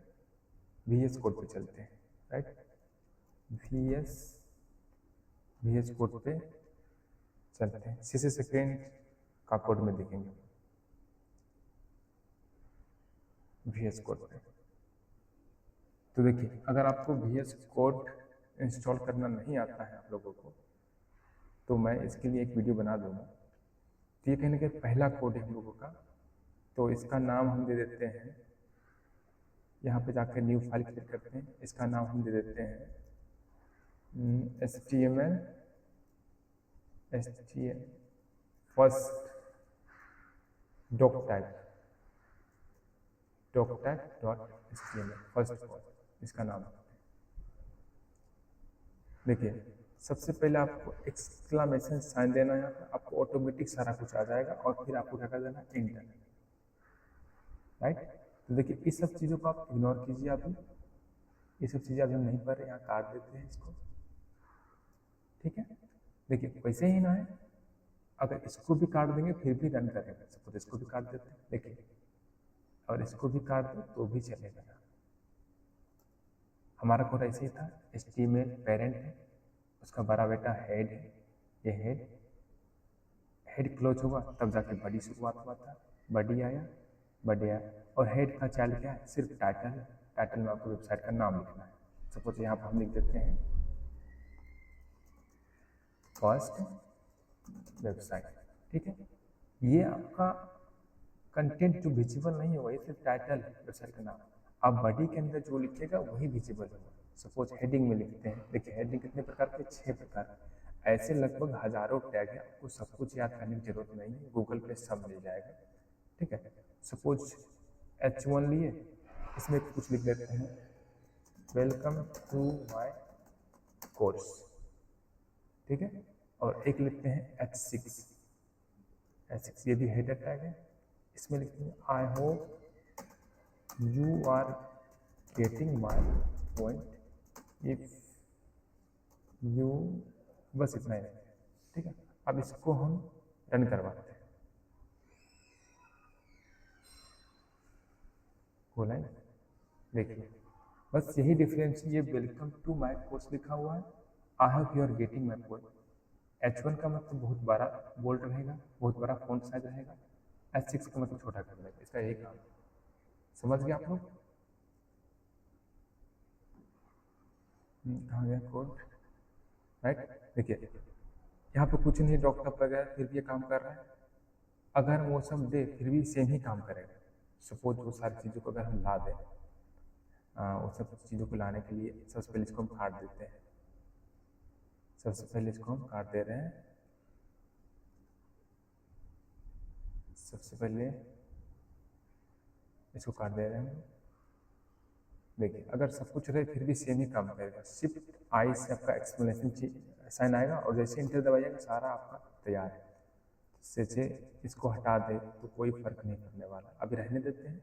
VS कोड पे चलते हैं। राइट, VS कोड पे चलते हैं। CC सेकेंड का कोड में देखेंगे VS कोड पे। तो देखिए, अगर आपको VS कोड इंस्टॉल करना नहीं आता है आप लोगों को, तो मैं इसके लिए एक वीडियो बना दूंगा। तो ये कहने के पहला कोड है हम लोगों का। तो इसका नाम हम दे देते हैं, यहाँ पे जाकर न्यू फाइल क्रिएट करते हैं। इसका नाम हम दे देते हैं HTML first doctype.html first code, इसका नाम। देखिए, सबसे पहले आपको एक्सक्लामेशन साइन देना है, आपको ऑटोमेटिक सारा कुछ आ जाएगा और फिर आपको क्या कर देना, इंटर। राइट, तो देखिए इस सब चीज़ों को आप इग्नोर कीजिए। अभी ये सब चीज़ें अभी हम नहीं पढ़ रहे, यहाँ काट देते हैं इसको। ठीक है, देखिए वैसे ही ना है, अगर इसको भी काट देंगे फिर भी रन करेगा। सपोज इसको भी काट देते हैं, देखिए, और इसको भी काट दो तो भी चलेगा। हमारा कोड ऐसे ही था, HTML पेरेंट है, उसका बड़ा बेटा हेड है, ये हेड क्लोज होगा तब जाके बड़ी शुरुआत हुआ था, बड़ी आया। और हेड का चाइल्ड क्या है, सिर्फ टाइटल। टाइटल में आपको वेबसाइट का नाम लिखना है। सपोज यहाँ पर हम लिख देते हैं फर्स्ट वेबसाइट। ठीक है, ये आपका कंटेंट जो विजिबल नहीं होगा, ये सिर्फ टाइटल है, वेबसाइट का नाम। आप बॉडी के अंदर जो लिखेगा वही विजिबल होगा। सपोज हेडिंग में लिखते हैं, देखिए हेडिंग कितने प्रकार के, 6 प्रकार। ऐसे लगभग हजारों टैग है, आपको सब कुछ याद करने की जरूरत नहीं है, गूगल पे सब मिल जाएगा। ठीक है, सपोज H1 लिए, इसमें कुछ लिख देते हैं, वेलकम टू माय कोर्स। ठीक है, और एक लिखते हैं H6, ये भी हेडर टैग है। इसमें लिखते हैं I hope you are getting my point if you, बस इतना ही। ठीक है, अब इसको हम रन करवाते हैं। बोला है, देखिए बस यही डिफरेंस, ये वेलकम टू माय कोर्स लिखा हुआ है, I hope you are getting my point. H1 का मतलब बहुत बड़ा बोल्ड रहेगा, बहुत बड़ा फॉन्ट साइज रहेगा। H6 का मतलब छोटा कर देगा, इसका यही काम। समझ गए आप लोग? कहाँ गया कोड? राइट, देखिए यहाँ पे कुछ नहीं, डॉक्टर वगैरह, फिर भी ये काम कर रहा है। अगर वो सब दे फिर भी सेम ही काम करेगा। सपोज वो सारी चीज़ों को अगर हम ला दें, वो सब चीज़ों को लाने के लिए सबसे पहले इसको हम काट देते हैं। सबसे पहले इसको हम काट दे रहे हैं। सबसे पहले इसको काट दे रहे हैं। देखिए अगर सब कुछ रहे फिर भी सेम ही काम करेगा। शिफ्ट आई से आपका एक्सप्लेनेशन साइन आएगा और जैसे इंटर दबाइएगा सारा आपका तैयार है। से इसको हटा दे तो कोई फर्क नहीं पड़ने वाला, अभी रहने देते हैं।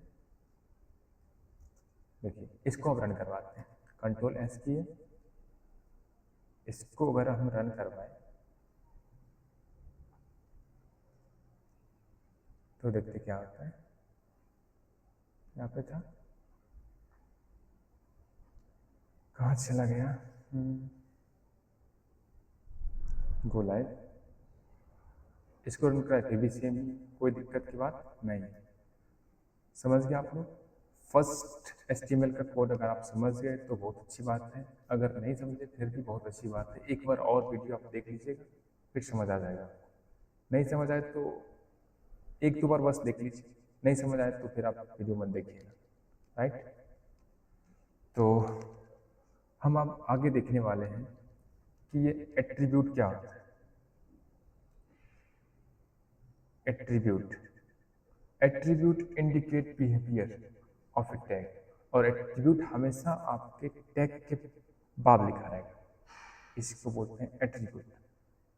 देखिए इसको अब रन करवाते हैं, कंट्रोल S किए, इसको अगर हम रन करवाएं तो देखते क्या होता है। यहाँ पे था, कहाँ चला गया, गो लाइव। इसको रन कराए फिर भी सेम ही, कोई दिक्कत की बात नहीं। समझ गए आप लोग? फर्स्ट HTML का कोड अगर आप समझ गए तो बहुत अच्छी बात है, अगर नहीं समझे फिर भी बहुत अच्छी बात है। एक बार और वीडियो आप देख लीजिएगा फिर समझ आ जाएगा। नहीं समझ आए तो एक दो बार बस देख लीजिए, नहीं समझ आए तो फिर आप वीडियो मत देखिएगा। राइट, तो हम अब आगे देखने वाले हैं कि ये एट्रीब्यूट क्या होता है। Attribute, attribute indicate behaviour of A tag, और एट्रीब्यूट हमेशा आपके टैग के बाद लिखा रहेगा, इसको बोलते हैं एट्रीब्यूट।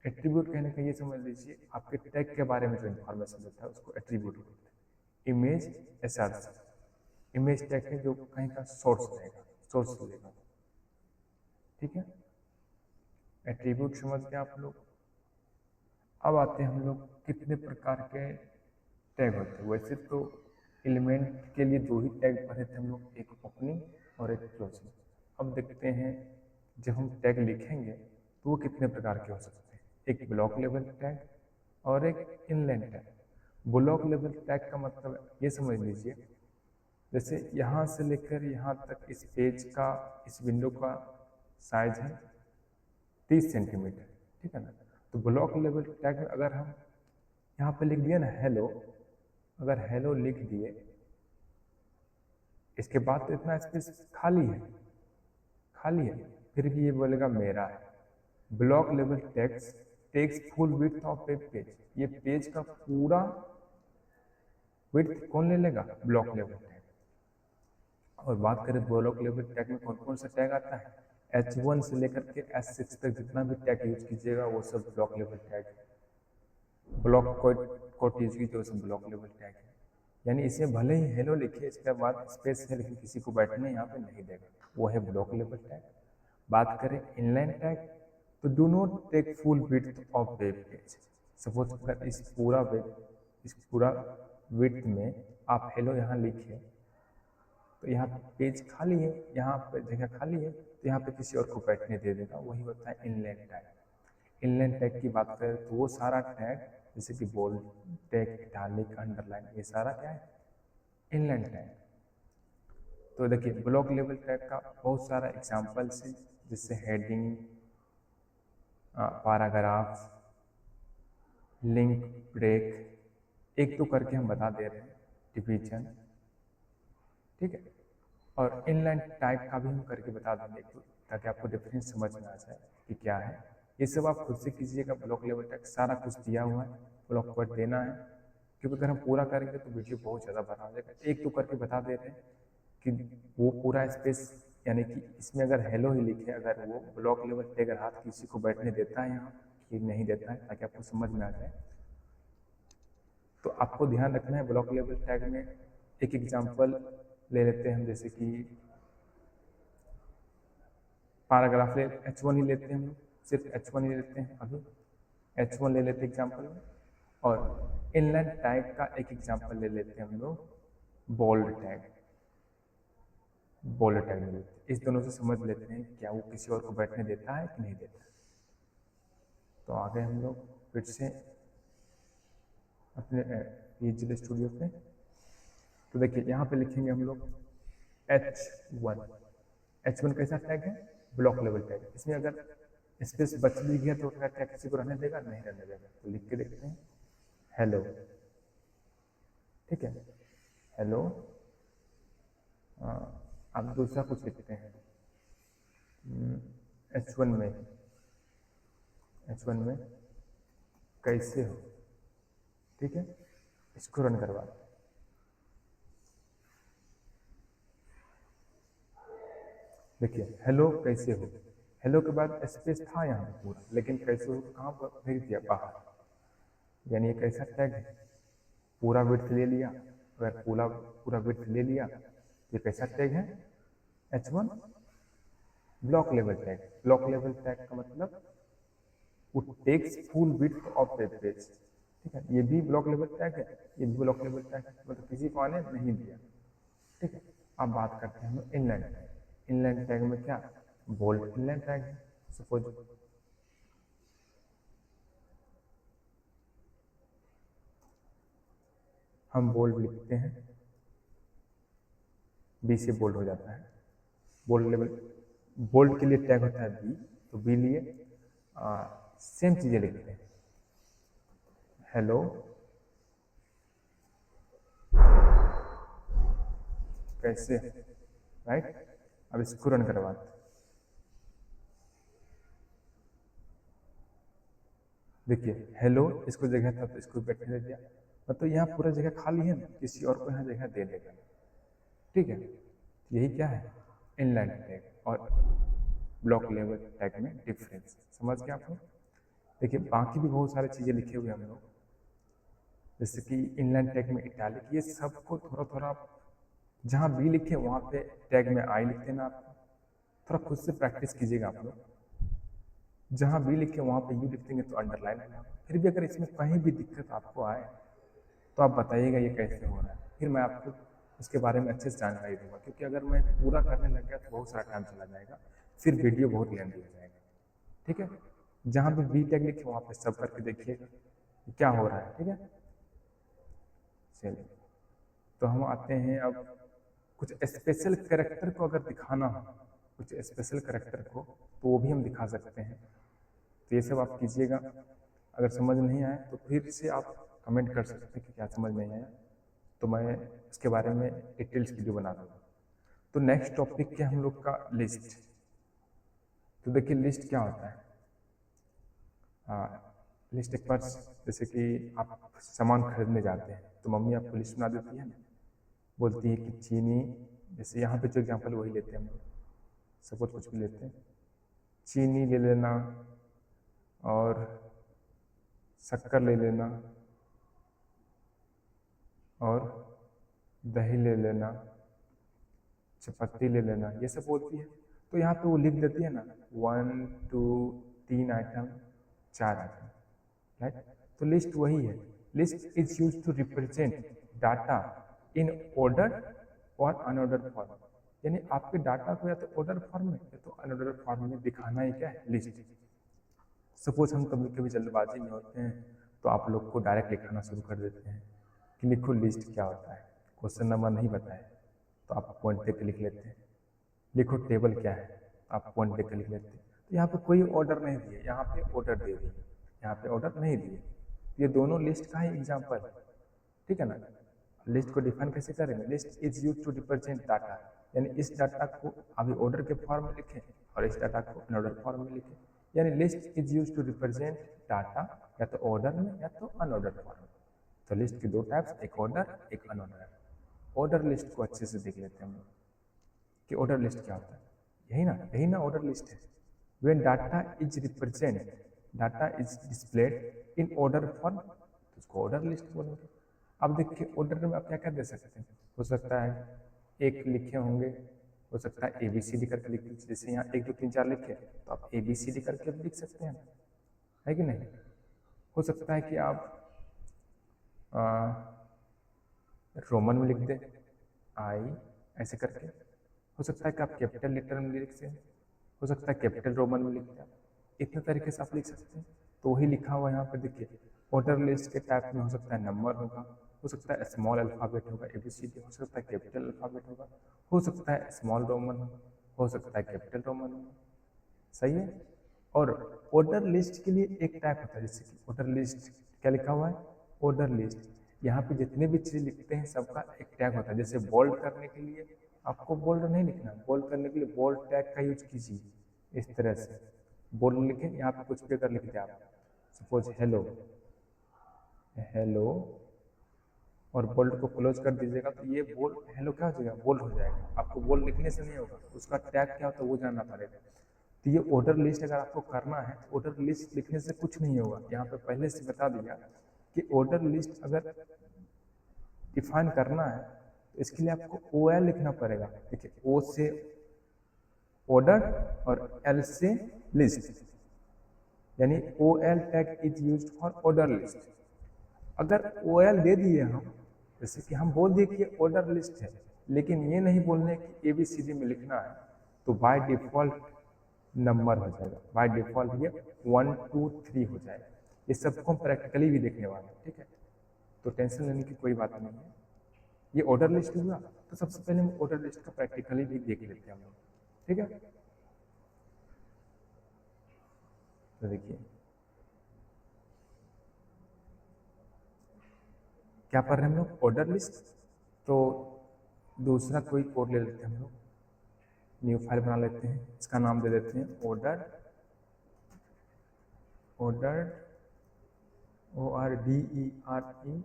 एट्रीब्यूट कहने का ये समझ लीजिए आपके टैग के बारे में जो इन्फॉर्मेशन देता है उसको एट्रीब्यूट बोलते हैं। इमेज एसआरसी, इमेज टैग है जो कहीं का सोर्स रहेगा, सोर्स लेगा, ठीक है। एट्रीब्यूट समझ गए आप लोग। अब आते हैं हम लोग कितने प्रकार के टैग होते हैं। वैसे तो एलिमेंट के लिए दो ही टैग पढ़े थे हम लोग, एक ओपनिंग और एक क्लोजिंग। अब देखते हैं जब हम टैग लिखेंगे तो वो कितने प्रकार के हो सकते हैं। एक ब्लॉक लेवल टैग और एक inline tag. Block level tag का मतलब ये समझ लीजिए, जैसे यहाँ से लेकर यहाँ तक इस पेज का, इस विंडो का साइज है 30 सेंटीमीटर, ठीक है ना। तो ब्लॉक लेवल टैग में अगर हम यहाँ पे लिख दिया ना हेलो, अगर हेलो लिख दिए, इसके बाद तो इतना स्पेस खाली है, खाली है, फिर भी ये बोलेगा मेरा है। Block level text takes full width of a page, ये पेज का पूरा विड्थ कौन ले लेगा, ब्लॉक लेवल टैग। और बात करें ब्लॉक लेवल टैग में कौन कौन सा टैग आता है, H1 से लेकर के S6 तक जितना भी टैग यूज कीजिएगा वो सब ब्लॉक लेवल टैग है। ब्लॉक कोड यूज कीजिए वो सब ब्लॉक लेवल टैग है। यानी इसमें भले ही हेलो लिखे, इसके बाद स्पेस है, लेकिन किसी को बैठने यहाँ पे नहीं देगा, वो है ब्लॉक लेवल टैग। बात करें इनलाइन टैग, तो do not take full width of web page. Suppose अगर इस पूरा विड्थ में आप हेलो यहाँ लिखे, तो यहाँ पेज खाली है, यहाँ पर जगह खाली है, तो यहाँ पे किसी और को बैठने दे देगा, वही होता है इनलाइन टैग। इनलाइन टैग की बात करें तो वो सारा टैग जैसे कि बोल्ड टैग, इटैलिक, अंडरलाइन, ये सारा क्या है, इनलाइन टैग। तो देखिए ब्लॉक लेवल टैग का बहुत सारा एग्जांपल्स है, जिससे हेडिंग, पैराग्राफ, लिंक, ब्रेक, एक तो करके हम बता दे रहे हैं, डिवीजन, ठीक है। और इनलाइन टैग का भी हम करके बता देंगे ताकि आपको डिफरेंस समझ में आ जाए कि क्या है। ये सब आप खुद से कीजिएगा। ब्लॉक लेवल टैग सारा कुछ दिया हुआ है, ब्लॉक वर्ड देना है, क्योंकि अगर हम पूरा करेंगे तो वीडियो बहुत ज़्यादा बना हो जाएगा। एक तो करके बता दे रहे हैं कि वो पूरा स्पेस, यानी कि इसमें अगर हेलो ही लिखे, अगर वो ब्लॉक लेवल टैग हाथ किसी को बैठने देता है यहाँ कि नहीं देता है, ताकि आपको समझ में आ जाए। तो आपको ध्यान रखना है ब्लॉक लेवल टैग में। एक एग्जाम्पल ले लेते हैं हम, जैसे कि पैराग्राफ ले, H1 ही लेते हैं हम लोग, सिर्फ H1 ही लेते हैं, अभी H1 ले लेते हैं एग्जाम्पल में। और इनलाइन टैग का एक एग्जाम्पल ले लेते हैं हम लोग, बोल्ड टैग। बोल्ड टैग ले लेते हैं, इस दोनों से समझ लेते हैं क्या वो किसी और को बैठने देता है कि नहीं देता है। तो आगे हम लोग फिर से अपने विजुअल स्टूडियो पे, तो देखिए यहाँ पे लिखेंगे हम लोग H1। H1 कैसा टैग है, ब्लॉक लेवल टैग। इसमें अगर स्पेस बच भी गया तो क्या किसी को रहने देगा, नहीं रहने देगा। तो लिख के देखते हैं हेलो, ठीक है, हेलो। आप दूसरा कुछ लिखते हैं H1 में कैसे हो, ठीक है, इसको रन करवा। देखिए हेलो कैसे हो, हेलो के बाद स्पेस था यहाँ पूरा, लेकिन कैसे हो कहाँ पर भेज दिया, बाहर। यानी ये कैसा टैग है, पूरा विड्थ ले लिया। अगर पूरा विड्थ ले लिया तो ये कैसा टैग है, H1 block level tag. Block level tag का मतलब वो takes full width of web page, ठीक है। ये भी ब्लॉक लेवल टैग है, ये भी ब्लॉक लेवल टैग है, मतलब किसी को आने नहीं दिया, ठीक है। अब बात करते हैं हम इनलाइन टैग। इनलाइन टैग में क्या, बोल्ड इनलाइन टैग है। सपोज हम बोल्ड लिखते हैं, बी से बोल्ड हो जाता है। बोल्ड लेवल, बोल्ड के लिए टैग होता है बी, तो बी लिए सेम चीजें लिखते हैं, हेलो कैसे, राइट। अब इसको रन करवाते, देखिए हेलो, इसको जगह था तो इसको बैठने दे दिया, मतलब यहाँ पूरा जगह खाली है ना, किसी और को यहाँ जगह दे देगा। ठीक है, यही क्या है, इनलाइन टैग और ब्लॉक लेवल टैग में डिफरेंस। समझ गए आप लोग? देखिए बाकी भी बहुत सारी चीजें लिखे हुए हम लोग, जैसे कि इनलाइन टैग में इटैलिक, ये सबको थोड़ा थोड़ा जहाँ बी लिखे वहाँ पे टैग में आई लिख देना। आप थोड़ा खुद से प्रैक्टिस कीजिएगा आप लोग, जहाँ बी लिखे वहाँ पे यू लिख देंगे तो अंडरलाइन होगा। फिर भी अगर इसमें कहीं भी दिक्कत आपको आए तो आप बताइएगा ये कैसे हो रहा है, फिर मैं आपको उसके बारे में अच्छे से जानकारी दूंगा, क्योंकि अगर मैं पूरा करने लग गया तो बहुत सारा टाइम चला जाएगा, फिर वीडियो बहुत लेंदी हो जाएगा। ठीक है, जहाँ भी बी टैग लिखे वहाँ पे सब करके देखिएगा क्या हो रहा है। ठीक है, चलिए तो हम आते हैं अब कुछ स्पेशल कैरेक्टर को अगर दिखाना हो, कुछ स्पेशल कैरेक्टर को, तो वो भी हम दिखा सकते हैं। तो ये सब आप कीजिएगा। अगर समझ नहीं आए तो फिर से आप कमेंट कर सकते हैं कि क्या समझ नहीं आया, तो मैं इसके बारे में डिटेल्स वीडियो बना दूँगा। तो नेक्स्ट टॉपिक क्या हम लोग का, लिस्ट। तो देखिए लिस्ट क्या होता है। लिस्ट एक बार, जैसे कि आप सामान खरीदने जाते हैं तो मम्मी आपको लिस्ट बना देती है ना, बोलती है कि चीनी, जैसे यहाँ पे जो एग्जाम्पल वही लेते हैं हम लोग, सपोज कुछ भी लेते हैं, चीनी ले लेना और शक्कर ले लेना और दही ले लेना, चपाती ले लेना, ये सब बोलती है। तो यहाँ पे वो लिख देती है ना 1 2 3 आइटम, 4 आइटम, राइट। तो लिस्ट वही है। List is use to represent data in order और अनऑर्डर फॉर्म, यानी आपके डाटा को या तो ऑर्डर फॉर्म में या तो अनऑर्डर फॉर्म में दिखाना ही क्या है, लिस्ट। सपोज हम कभी कभी जल्दबाजी में होते हैं तो आप लोग को डायरेक्ट लिखाना शुरू कर देते हैं कि लिखो लिस्ट क्या होता है, क्वेश्चन नंबर नहीं बताए तो आप पॉइंट देख के लिख लेते हैं, लिखो टेबल क्या है तो आप पॉइंट देख के लिख लेते हैं। तो यहाँ पे कोई ऑर्डर नहीं दिए, यहाँ पे ऑर्डर दे दिए, यहाँ पे ऑर्डर नहीं दिए। ये दोनों लिस्ट का ही एग्जाम्पल है। ठीक है ना। लिस्ट को डिफाइन कैसे करेंगे, list is use to represent data, यानी इस डाटा को अभी ऑर्डर के फॉर्म में लिखें और इस डाटा को अनऑर्डर फॉर्म में लिखें, यानी list is use to represent data या तो ऑर्डर में या तो अनऑर्डर फॉर्म में। तो लिस्ट की दो टाइप्स, एक ऑर्डर एक अनऑर्डर। ऑर्डर लिस्ट को अच्छे से देख लेते हैं हम लोग कि ऑर्डर लिस्ट क्या होता है। यही ना ऑर्डर लिस्ट है। When data is represent, data is displayed in order form, तो उसको ऑर्डर लिस्ट बोलेंगे। अब देखिए ऑर्डर में आप क्या क्या दे सकते हैं, हो सकता है एक लिखे होंगे, हो सकता है ABCD करके लिख दीजिए, जैसे यहाँ 1 2 3 4 लिखे तो आप ABCD करके भी लिख सकते हैं, है कि नहीं। हो सकता है कि आप रोमन में लिख दें I ऐसे करके, हो सकता है कि आप कैपिटल लेटर में लिख दें, हो सकता है कैपिटल रोमन में लिख दें, इतने तरीके से आप लिख सकते हैं। तो वही लिखा हुआ यहाँ पे देखिए, ऑर्डर लिस्ट के टाइप में हो सकता है नंबर होगा, हो सकता है स्मॉल अल्फाबेट होगा ABCD, हो सकता है कैपिटल अल्फाबेट होगा, हो सकता है स्मॉल रोमन, हो सकता है कैपिटल रोमन होगा। सही है। और ऑर्डर लिस्ट के लिए एक टाइप होता है, जैसे कि ऑर्डर लिस्ट क्या लिखा हुआ है, ऑर्डर लिस्ट। यहाँ पे जितने भी चीज लिखते हैं सबका एक टैग होता है, जैसे बोल्ड करने के लिए आपको बोल्ड नहीं लिखना, बोल्ड करने के लिए बोल्ड टैग का यूज कीजिए। इस तरह से बोल्ड लिखे, यहाँ पे कुछ भी अगर लिख दिया आप, सपोज हेलो, हेलो और बोल्ड को क्लोज कर दीजिएगा तो ये बोल्ड हेलो क्या हो जाएगा, बोल्ड हो जाएगा। आपको बोल्ड लिखने से नहीं होगा, उसका टैग क्या होता है वो जानना पड़ेगा। तो ये ऑर्डर लिस्ट अगर आपको करना है तो ऑर्डर लिस्ट लिखने से कुछ नहीं होगा। यहाँ पे पहले से बता दिया कि ऑर्डर लिस्ट अगर डिफाइन करना है तो इसके लिए आपको OL लिखना पड़ेगा। देखिए O से ऑर्डर और L से लिस्ट, यानी OL tag is used for order list. अगर OL दे दिए हम, जैसे कि हम बोल दिए कि ऑर्डर लिस्ट है लेकिन ये नहीं बोलने कि ABCD में लिखना है, तो बाय डिफॉल्ट नंबर हो जाएगा, बाय डिफॉल्ट ये 1 2 3 हो जाएगा। ये सबको हम प्रैक्टिकली भी देखने वाले हैं। ठीक है, तो टेंशन लेने की कोई बात नहीं है। ये ऑर्डर लिस्ट हुआ तो सबसे पहले हम ऑर्डर लिस्ट का प्रैक्टिकली भी देख लेते हैं हम लोग। ठीक है, तो देखिए क्या पढ़ रहे हैं हम लोग, ऑर्डर लिस्ट। तो दूसरा कोई कोड ले लेते हैं हम लोग, न्यू फाइल बना लेते हैं, इसका नाम दे देते हैं order, order ORDERE,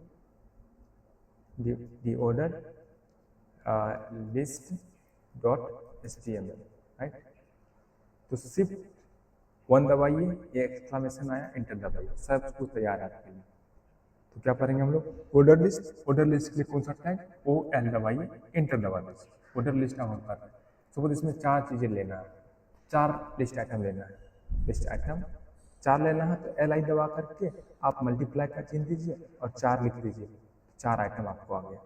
the order list dot HTML, right. तो शिफ्ट 1 दबाइए, ये एक्सक्लामेशन आया, एंटर दबाइए, सब कुछ तैयार है आपके लिए। तो क्या करेंगे हम लोग, ऑर्डर लिस्ट, ऑर्डर लिस्ट के लिए कौन सा टैग, OL दबाइए, एंटर दबा दीजिए, ऑर्डर लिस्ट नाम होता है। सपोज इसमें 4 चीज़ें लेना है, 4 लिस्ट आइटम लेना है, लिस्ट आइटम 4 लेना है, तो LI दबा करके आप मल्टीप्लाई का चिन्ह दीजिए और 4 लिख दीजिए, 4 आइटम आपको आ गया,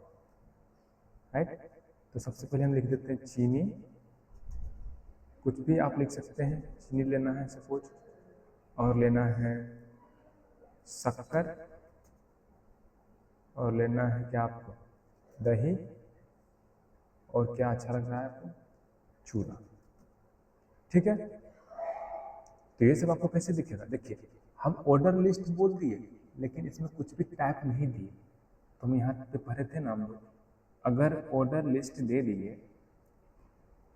राइट। तो सबसे पहले हम लिख देते हैं चीनी, कुछ भी आप लिख सकते हैं, चीनी लेना है सपोज, और लेना है शक्कर, और लेना है क्या आपको, दही, और क्या अच्छा लग रहा है आपको, चूरा, ठीक है। तो ये सब आपको कैसे दिखेगा, देखिए हम ऑर्डर लिस्ट बोल दिए लेकिन इसमें कुछ भी टाइप नहीं दिए। तो हम यहाँ पे पढ़े थे ना हम लोग, अगर ऑर्डर लिस्ट दे दिए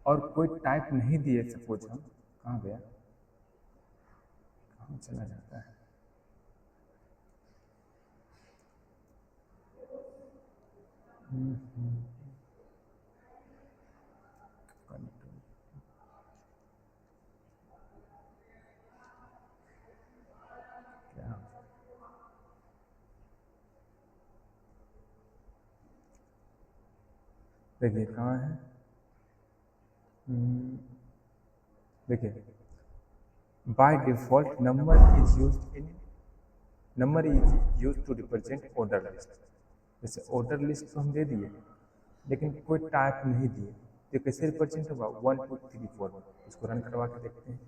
और कोई टाइप नहीं दिए, सपोज हम, कहाँ गया, कहाँ चला जाता है, क्या, देखिए कहाँ है, देखिए by default number is use to represent order list. जैसे ऑर्डर लिस्ट तो हम दे दिए लेकिन कोई टाइप नहीं दिए, तो कैसे रिप्रेजेंट होगा, 1 2 3 4। इसको रन करवा के देखते हैं,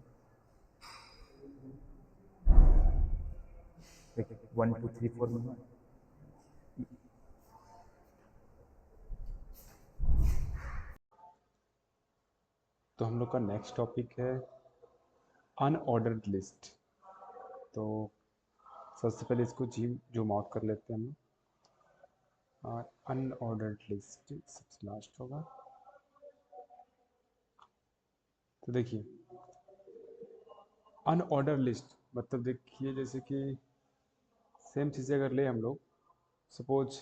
देखिए 1 2 3 4 में हुआ। तो हम लोग का नेक्स्ट टॉपिक है अनऑर्डर्ड लिस्ट। तो सबसे पहले इसको जूम आउट कर लेते हैं हम। और अनऑर्डर्ड लिस्ट सबसे लास्ट होगा। तो देखिए अनऑर्डर लिस्ट मतलब देखिए जैसे कि सेम चीज़ें अगर ले हम लोग, सपोज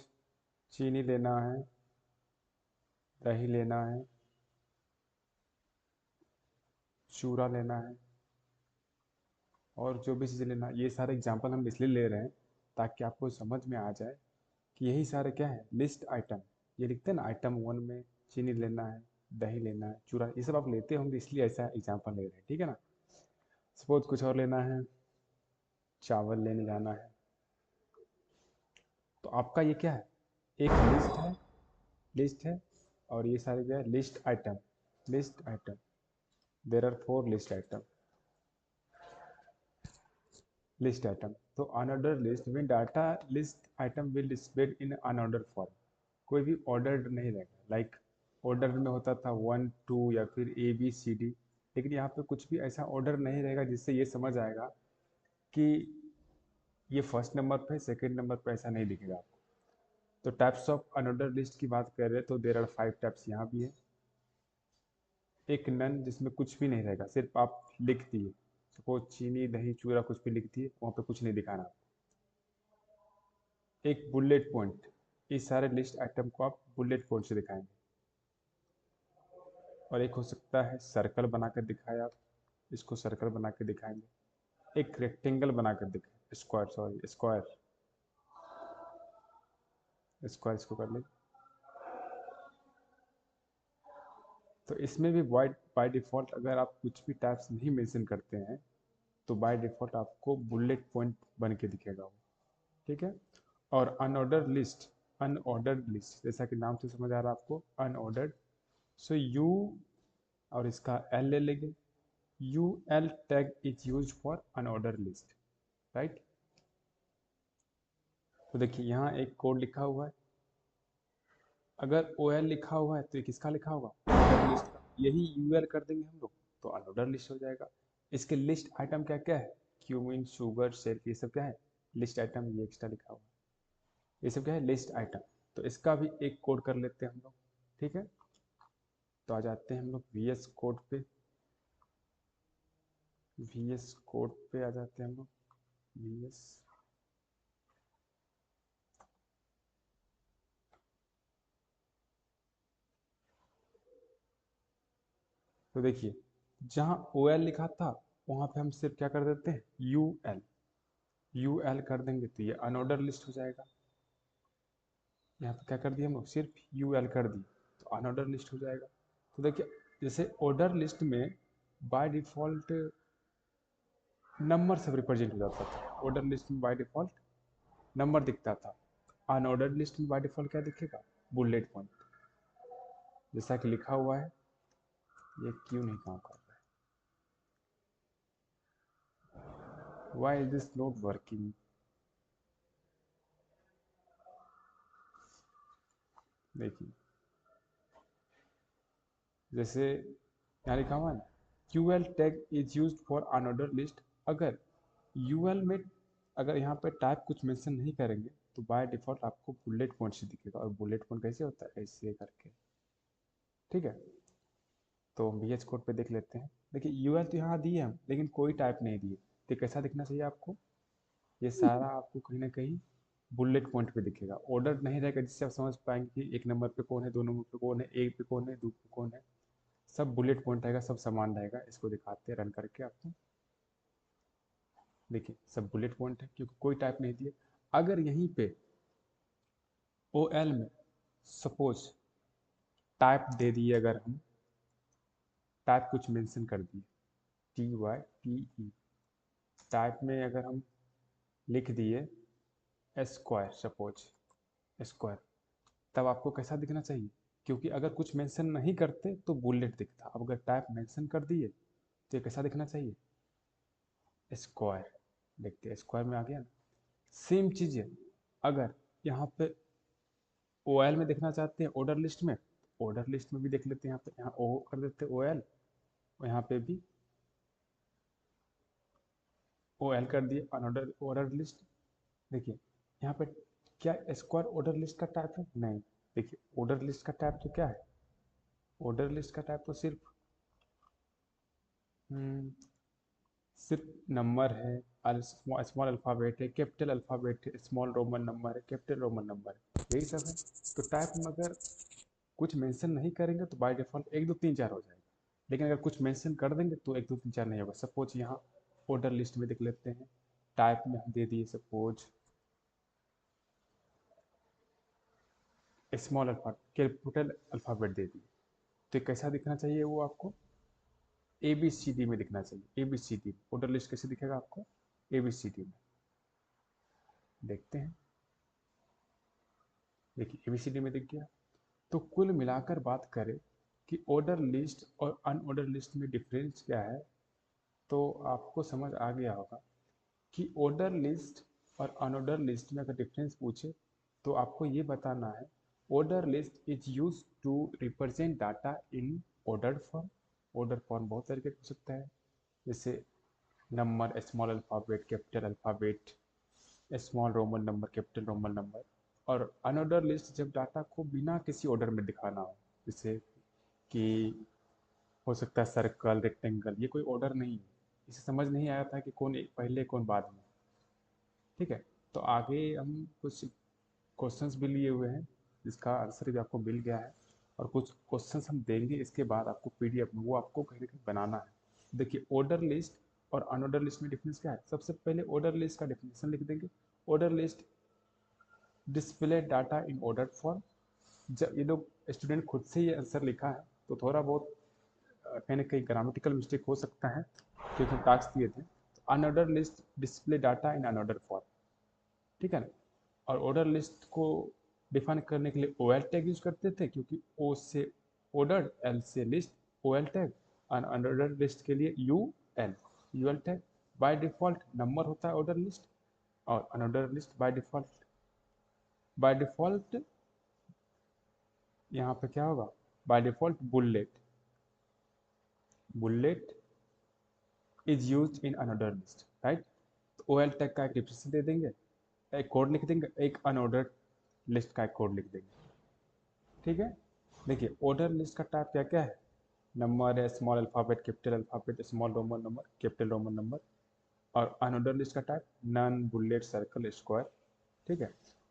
चीनी लेना है, दही लेना है, चूरा लेना है, और जो भी चीज़ें लेना है, ये सारे एग्जांपल हम इसलिए ले रहे हैं ताकि आपको समझ में आ जाए कि यही सारे क्या है, लिस्ट आइटम। ये लिखते हैं ना आइटम 1 में चीनी लेना है, दही लेना है, चूरा, ये सब आप लेते होंगे इसलिए ऐसा एग्जांपल ले रहे हैं, ठीक है ना। सपोज कुछ और लेना है, चावल लेने जाना है, तो आपका ये क्या है, एक लिस्ट है और ये सारे क्या है, list item there are 4 list item. तो अनऑर्डर लिस्ट में data list item will displayed in unorder form. कोई भी ऑर्डर नहीं रहेगा, लाइक ऑर्डर में होता था 1 2 या फिर ABCD, लेकिन यहाँ पे कुछ भी ऐसा ऑर्डर नहीं रहेगा जिससे ये समझ आएगा कि ये फर्स्ट नंबर पे सेकंड नंबर पे, ऐसा नहीं दिखेगा आपको। तो टाइप्स ऑफ अनऑर्डर लिस्ट की बात कर रहे हैं तो देर आर 5 टाइप्स यहाँ भी है। एक नन जिसमें कुछ भी नहीं रहेगा, सिर्फ आप लिख दिए, सपोज चीनी दही चूरा कुछ भी लिख दिए, वहाँ पे कुछ नहीं दिखाना आपको। एक बुलेट पॉइंट, इस सारे लिस्ट आइटम को आप बुलेट पॉइंट से दिखाएंगे। और एक हो सकता है सर्कल बनाकर दिखाए, आप इसको सर्कल बना के दिखाएंगे। एक रेक्टेंगल बनाकर दिखाए, स्क्वायर इसको कर ले। तो इसमें भी बाय डिफ़ॉल्ट अगर आप कुछ भी टाइप्स नहीं मेंशन करते हैं तो बाय डिफ़ॉल्ट आपको बुलेट पॉइंट बन के दिखेगा वो, ठीक है। और अनऑर्डर्ड लिस्ट जैसा कि नाम से समझ आ रहा है आपको, अनऑर्डर्ड। सो यू और इसका एल ले लेंगे, UL tag is use for unorder list, right. तो देखिए यहाँ एक कोड लिखा हुआ है, अगर OL लिखा हुआ है तो ये किसका लिखा होगा, ऑर्डर लिस्ट का। यही UL कर देंगे हम लोग तो अनऑर्डर लिस्ट हो जाएगा। इसके लिस्ट आइटम क्या क्या है, क्यूमिन शुगर सेल्फ, ये सब क्या है लिस्ट आइटम, ये एक्स्ट्रा लिखा हुआ है, ये सब क्या है लिस्ट आइटम। तो इसका भी एक कोड कर लेते हैं हम लोग, ठीक है। तो आ जाते हैं हम लोग VS कोड पे आ जाते हैं हम लोग, VS तो देखिए जहाँ ओ एल लिखा था वहाँ पे हम सिर्फ क्या कर देते हैं यू एल कर देंगे तो ये अनऑर्डर लिस्ट हो जाएगा। यहाँ पे क्या कर दिया हम लोग, सिर्फ यू एल कर दी तो अनऑर्डर लिस्ट हो जाएगा। तो देखिए जैसे ऑर्डर लिस्ट में बाय डिफ़ॉल्ट नंबर सब रिप्रेजेंट हो जाता था, ऑर्डर लिस्ट में बाय डिफ़ॉल्ट नंबर दिखता था, अनऑर्डर लिस्ट में बाय डिफ़ॉल्ट क्या दिखेगा, बुलेट पॉइंट। जैसा कि लिखा हुआ है, ये क्यों नहीं काम कर रहा है, why is this not working. देखिए जैसे यहाँ लिखा हुआ है ना, U L tag is use for unorder list. अगर यू एल में अगर यहाँ पे टाइप कुछ मेंशन नहीं करेंगे तो बाय डिफ़ॉल्ट आपको बुलेट पॉइंट से दिखेगा। और बुलेट पॉइंट कैसे होता है, ऐसे करके, ठीक है। तो वी एच कोड पे देख लेते हैं। देखिए यू एल तो यहाँ दिए हम, लेकिन कोई टाइप नहीं दिए, तो कैसा दिखना चाहिए आपको, ये सारा आपको कहीं ना कहीं बुलेट पॉइंट पे दिखेगा, ऑर्डर नहीं रहेगा, जिससे आप समझ पाएंगे कि एक नंबर पे कौन है, दो नंबर पे कौन है, एक पे कौन है, दो पे कौन है। सब बुलेट पॉइंट रहेगा, सब समान रहेगा। इसको दिखाते हैं रन करके आपको। देखिए सब बुलेट पॉइंट है क्योंकि कोई टाइप नहीं दिए। अगर यहीं पे ओ एल में सपोज टाइप दे दिए, अगर हम टाइप कुछ मेंशन कर दिए, T Y P E, type में अगर हम लिख दिए स्क्वायर, सपोज स्क्वायर, तब आपको कैसा दिखना चाहिए, क्योंकि अगर कुछ मेंशन नहीं करते तो बुलेट दिखता। अब अगर टाइप मेंशन कर दिए तो ये कैसा दिखना चाहिए, स्क्वायर। देखते हैं स्क्वायर में आ गया ना। सेम चीज़ है, अगर यहाँ पे ओ एल में देखना चाहते हैं ऑर्डर लिस्ट में, ऑर्डर लिस्ट में भी देख लेते हैं। यहाँ पे यहाँ ओ कर देते हैं ओ एल, और यहाँ पे भी ओ एल कर दिए अनऑर्डर ऑर्डर लिस्ट। देखिए यहाँ पे क्या स्क्वायर ऑर्डर लिस्ट का टाइप है, नहीं। देखिए ऑर्डर लिस्ट का टाइप तो क्या है, ऑर्डर लिस्ट का टाइप तो सिर्फ सिर्फ नंबर है, स्मॉल अल्फ़ाबेट है, कैपिटल अल्फ़ाबेट है, स्मॉल रोमन नंबर है, कैपिटल रोमन नंबर है, यही सब है। तो टाइप में अगर कुछ मेंशन नहीं करेंगे तो बाय डिफ़ॉल्ट 1 2 3 4 हो जाएगा, लेकिन अगर कुछ मेंशन कर देंगे तो 1 2 3 4 नहीं होगा। सपोज यहाँ ऑर्डर लिस्ट में देख लेते हैं, टाइप में हम दे दिए suppose small alphabet, capital alphabet दे दिए, तो कैसा दिखना चाहिए वो आपको, ए बी सी डी में दिखना चाहिए। A B C D order list कैसे दिखेगा आपको, ए बी सी डी में। देखते हैं, देखिए ए बी सी डी में दिख गया। तो कुल मिलाकर बात करें कि ऑर्डर लिस्ट और अनऑर्डर लिस्ट में डिफरेंस क्या है, तो आपको समझ आ गया होगा कि ऑर्डर लिस्ट और अनऑर्डर लिस्ट में अगर डिफरेंस पूछे तो आपको ये बताना है, order list is use to represent data in order form. Order form बहुत तरीके से हो सकता है, जैसे number, small alphabet, capital alphabet, small Roman number, capital Roman number. और अनऑर्डर लिस्ट जब डाटा को बिना किसी ऑर्डर में दिखाना हो, जैसे कि हो सकता है सर्कल, रेक्टेंगल, ये कोई ऑर्डर नहीं है, इसे समझ नहीं आया था कि कौन पहले कौन बाद में, ठीक है। तो आगे हम कुछ क्वेश्चंस भी लिए हुए हैं जिसका आंसर भी आपको मिल गया है, और कुछ क्वेश्चंस हम देंगे इसके बाद आपको पीडीएफ में, वो आपको कहीं ना कहीं बनाना है। देखिए ऑर्डर लिस्ट और अनऑर्डर लिस्ट में डिफरेंस क्या है, सबसे पहले ऑर्डर लिस्ट का डेफिनेशन लिख देंगे। Order list display data in order form. जब ये लोग स्टूडेंट खुद से ये आंसर लिखा है तो थोड़ा बहुत कहीं ना कहीं ग्रामेटिकल मिस्टेक हो सकता है, क्योंकि हम टास्क दिए थे। Unordered list display data in unorder form, ठीक है ना। और ऑर्डर लिस्ट को डिफाइन करने के लिए ओ एल टैग यूज करते थे, क्योंकि ओ से ऑर्डर, एल से लिस्ट, ओ एल टैग। और अनऑर्डर लिस्ट के लिए U L tag. Bye default number होता है ऑर्डर लिस्ट, और अनऑर्डर लिस्ट बाय डिफॉल्ट यहाँ पे क्या होगा, by default bullet is use in unordered list, right. तो ओ एल टैग का एक डिफिनेशन दे देंगे, एक कोड लिख देंगे, एक अनऑर्डर लिस्ट का एक कोड लिख देंगे, ठीक है। देखिए ऑर्डर लिस्ट का टाइप क्या क्या है, नंबर है, small alphabet, capital alphabet, small Roman number, capital Roman number. और अनऑर्डर लिस्ट का type none, bullet, circle, square, ठीक है।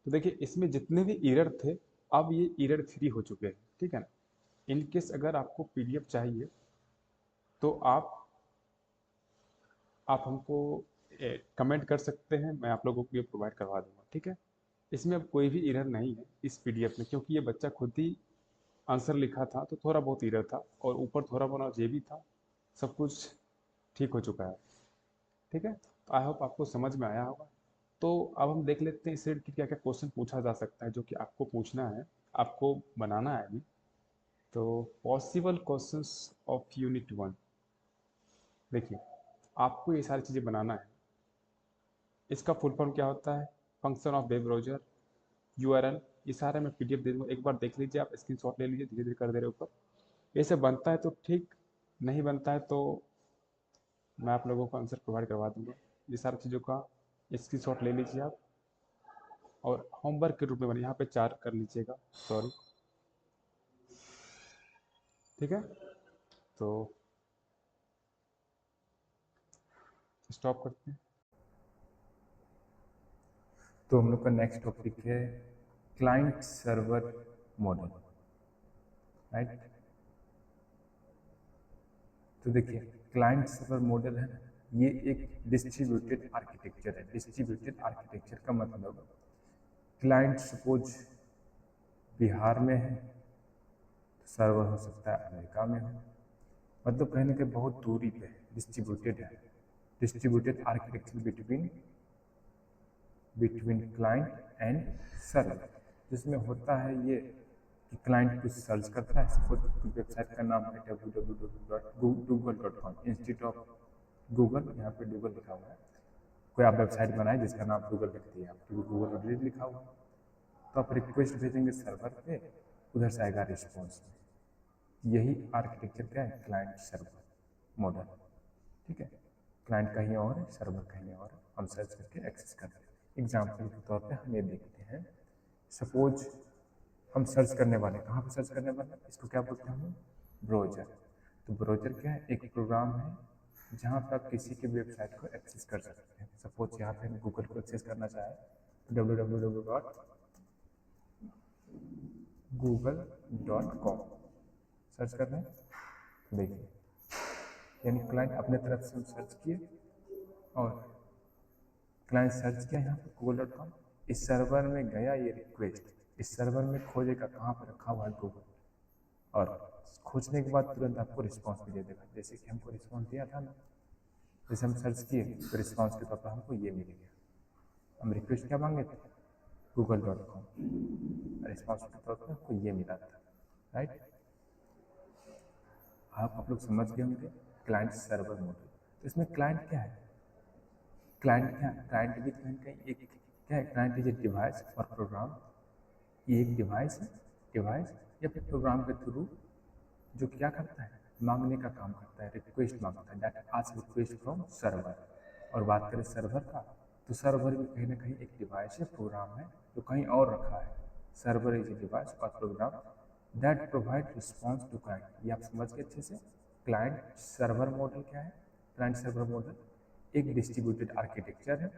तो देखिए इसमें जितने भी एरर थे अब ये एरर फ्री हो चुके हैं, ठीक है ना। इन केस अगर आपको पीडीएफ चाहिए तो आप हमको कमेंट कर सकते हैं, मैं आप लोगों को ये प्रोवाइड करवा दूंगा, ठीक है। इसमें अब कोई भी एरर नहीं है इस पीडीएफ में, क्योंकि ये बच्चा खुद ही आंसर लिखा था, तो थोड़ा बहुत एरर था और ऊपर थोड़ा बहुत ये भी था, सब कुछ ठीक हो चुका है, ठीक है। तो आई होप आपको समझ में आया होगा। तो अब हम देख लेते हैं इससे कि क्या क्या क्वेश्चन पूछा जा सकता है, जो कि आपको पूछना है, आपको बनाना है अभी। तो पॉसिबल क्वेश्चंस ऑफ यूनिट 1, देखिए आपको ये सारी चीज़ें बनाना है। इसका फुल फॉर्म क्या होता है, function of web browser, URL, ये सारे मैं पीडीएफ दे दूँगा, एक बार देख लीजिए, आप स्क्रीनशॉट ले लीजिए, धीरे धीरे कर दे रहे ऊपर। ये सब बनता है तो ठीक, नहीं बनता है तो मैं आप लोगों को आंसर प्रोवाइड करवा दूंगा। ये सारी चीज़ों का स्क्रीनशॉट ले लीजिए आप, और होमवर्क के रूप में बने यहाँ पे 4 कर लीजिएगा, सॉरी, ठीक है। तो स्टॉप करते हैं। तो हम लोग का नेक्स्ट टॉपिक है क्लाइंट सर्वर मॉडल, राइट। तो देखिए क्लाइंट सर्वर मॉडल है, ये एक डिस्ट्रीब्यूटेड आर्किटेक्चर है। डिस्ट्रीब्यूटेड आर्किटेक्चर का मतलब क्लाइंट सपोज बिहार में है तो सर्वर हो सकता है अमेरिका में हो, मतलब कहीं ना कहीं बहुत दूरी पे है, डिस्ट्रीब्यूटेड है। Distributed architecture between client and server, जिसमें होता है ये कि क्लाइंट कुछ सर्च करता है, सपोज वेबसाइट का नाम है www.google.com, इंस्टीट्यूट ऑफ गूगल, यहाँ पे गूगल लिखा हुआ है। कोई आप वेबसाइट बनाए जिसका नाम गूगल लिख दिया, क्योंकि गूगल ऑलरेडी लिखा हुआ है, तो आप रिक्वेस्ट भेजेंगे सर्वर पे, उधर से आएगा रिस्पॉन्स में। यही आर्किटेक्चर क्या है, क्लाइंट सर्वर मॉडल, ठीक है। क्लाइंट कहीं और है, सर्वर कहीं और है, हम सर्च करके एक्सेस करते हैं। एग्जाम्पल के तौर पे हम ये देखते हैं, सपोज हम सर्च करने वाले, कहाँ पे सर्च करने वाले, इसको क्या बोलते हैं हम, ब्राउज़र। तो ब्राउज़र क्या है, एक प्रोग्राम है जहाँ पर आप किसी की वेबसाइट को एक्सेस कर सकते हैं। सपोज यहाँ पे हम गूगल को एक्सेस करना चाहें तो www.google.com सर्च कर रहे हैं, देखिए यानी क्लाइंट अपने तरफ से हम सर्च किए और क्लाइंट सर्च किया यहाँ पर google.com, इस सर्वर में गया ये रिक्वेस्ट, इस सर्वर में खोजेगा कहाँ पर रखा हुआ है गूगल, और खोजने के बाद तुरंत आपको रिस्पांस भी दे देगा। जैसे कि हमको रिस्पांस दिया था ना, जैसे हम सर्च किए तो रिस्पांस के तौर पर हमको ये मिल गया। हम रिक्वेस्ट क्या मांगे थे, google.com, रिस्पांस के तौर पर हमको ये मिला था, राइट। आप लोग समझ गए होंगे क्लाइंट सर्वर मॉडल। तो इसमें क्लाइंट क्या है, क्लाइंट क्या है, क्लाइंट भी कहीं कहीं एक क्या है, क्लाइंट इज ए डिवाइस और प्रोग्राम। ये एक डिवाइस है, डिवाइस या फिर प्रोग्राम के थ्रू जो क्या करता है, मांगने का काम करता है, रिक्वेस्ट मांगता है, that ask request from server. और बात करें सर्वर का, तो सर्वर भी कहीं ना कहीं एक डिवाइस है, प्रोग्राम है जो कहीं और रखा है। सर्वर इज ए डिवाइस और program that provide response to client. ये आप समझ गए अच्छे से। क्लाइंट सर्वर मॉडल क्या है, क्लाइंट सर्वर मॉडल एक डिस्ट्रीब्यूटेड आर्किटेक्चर है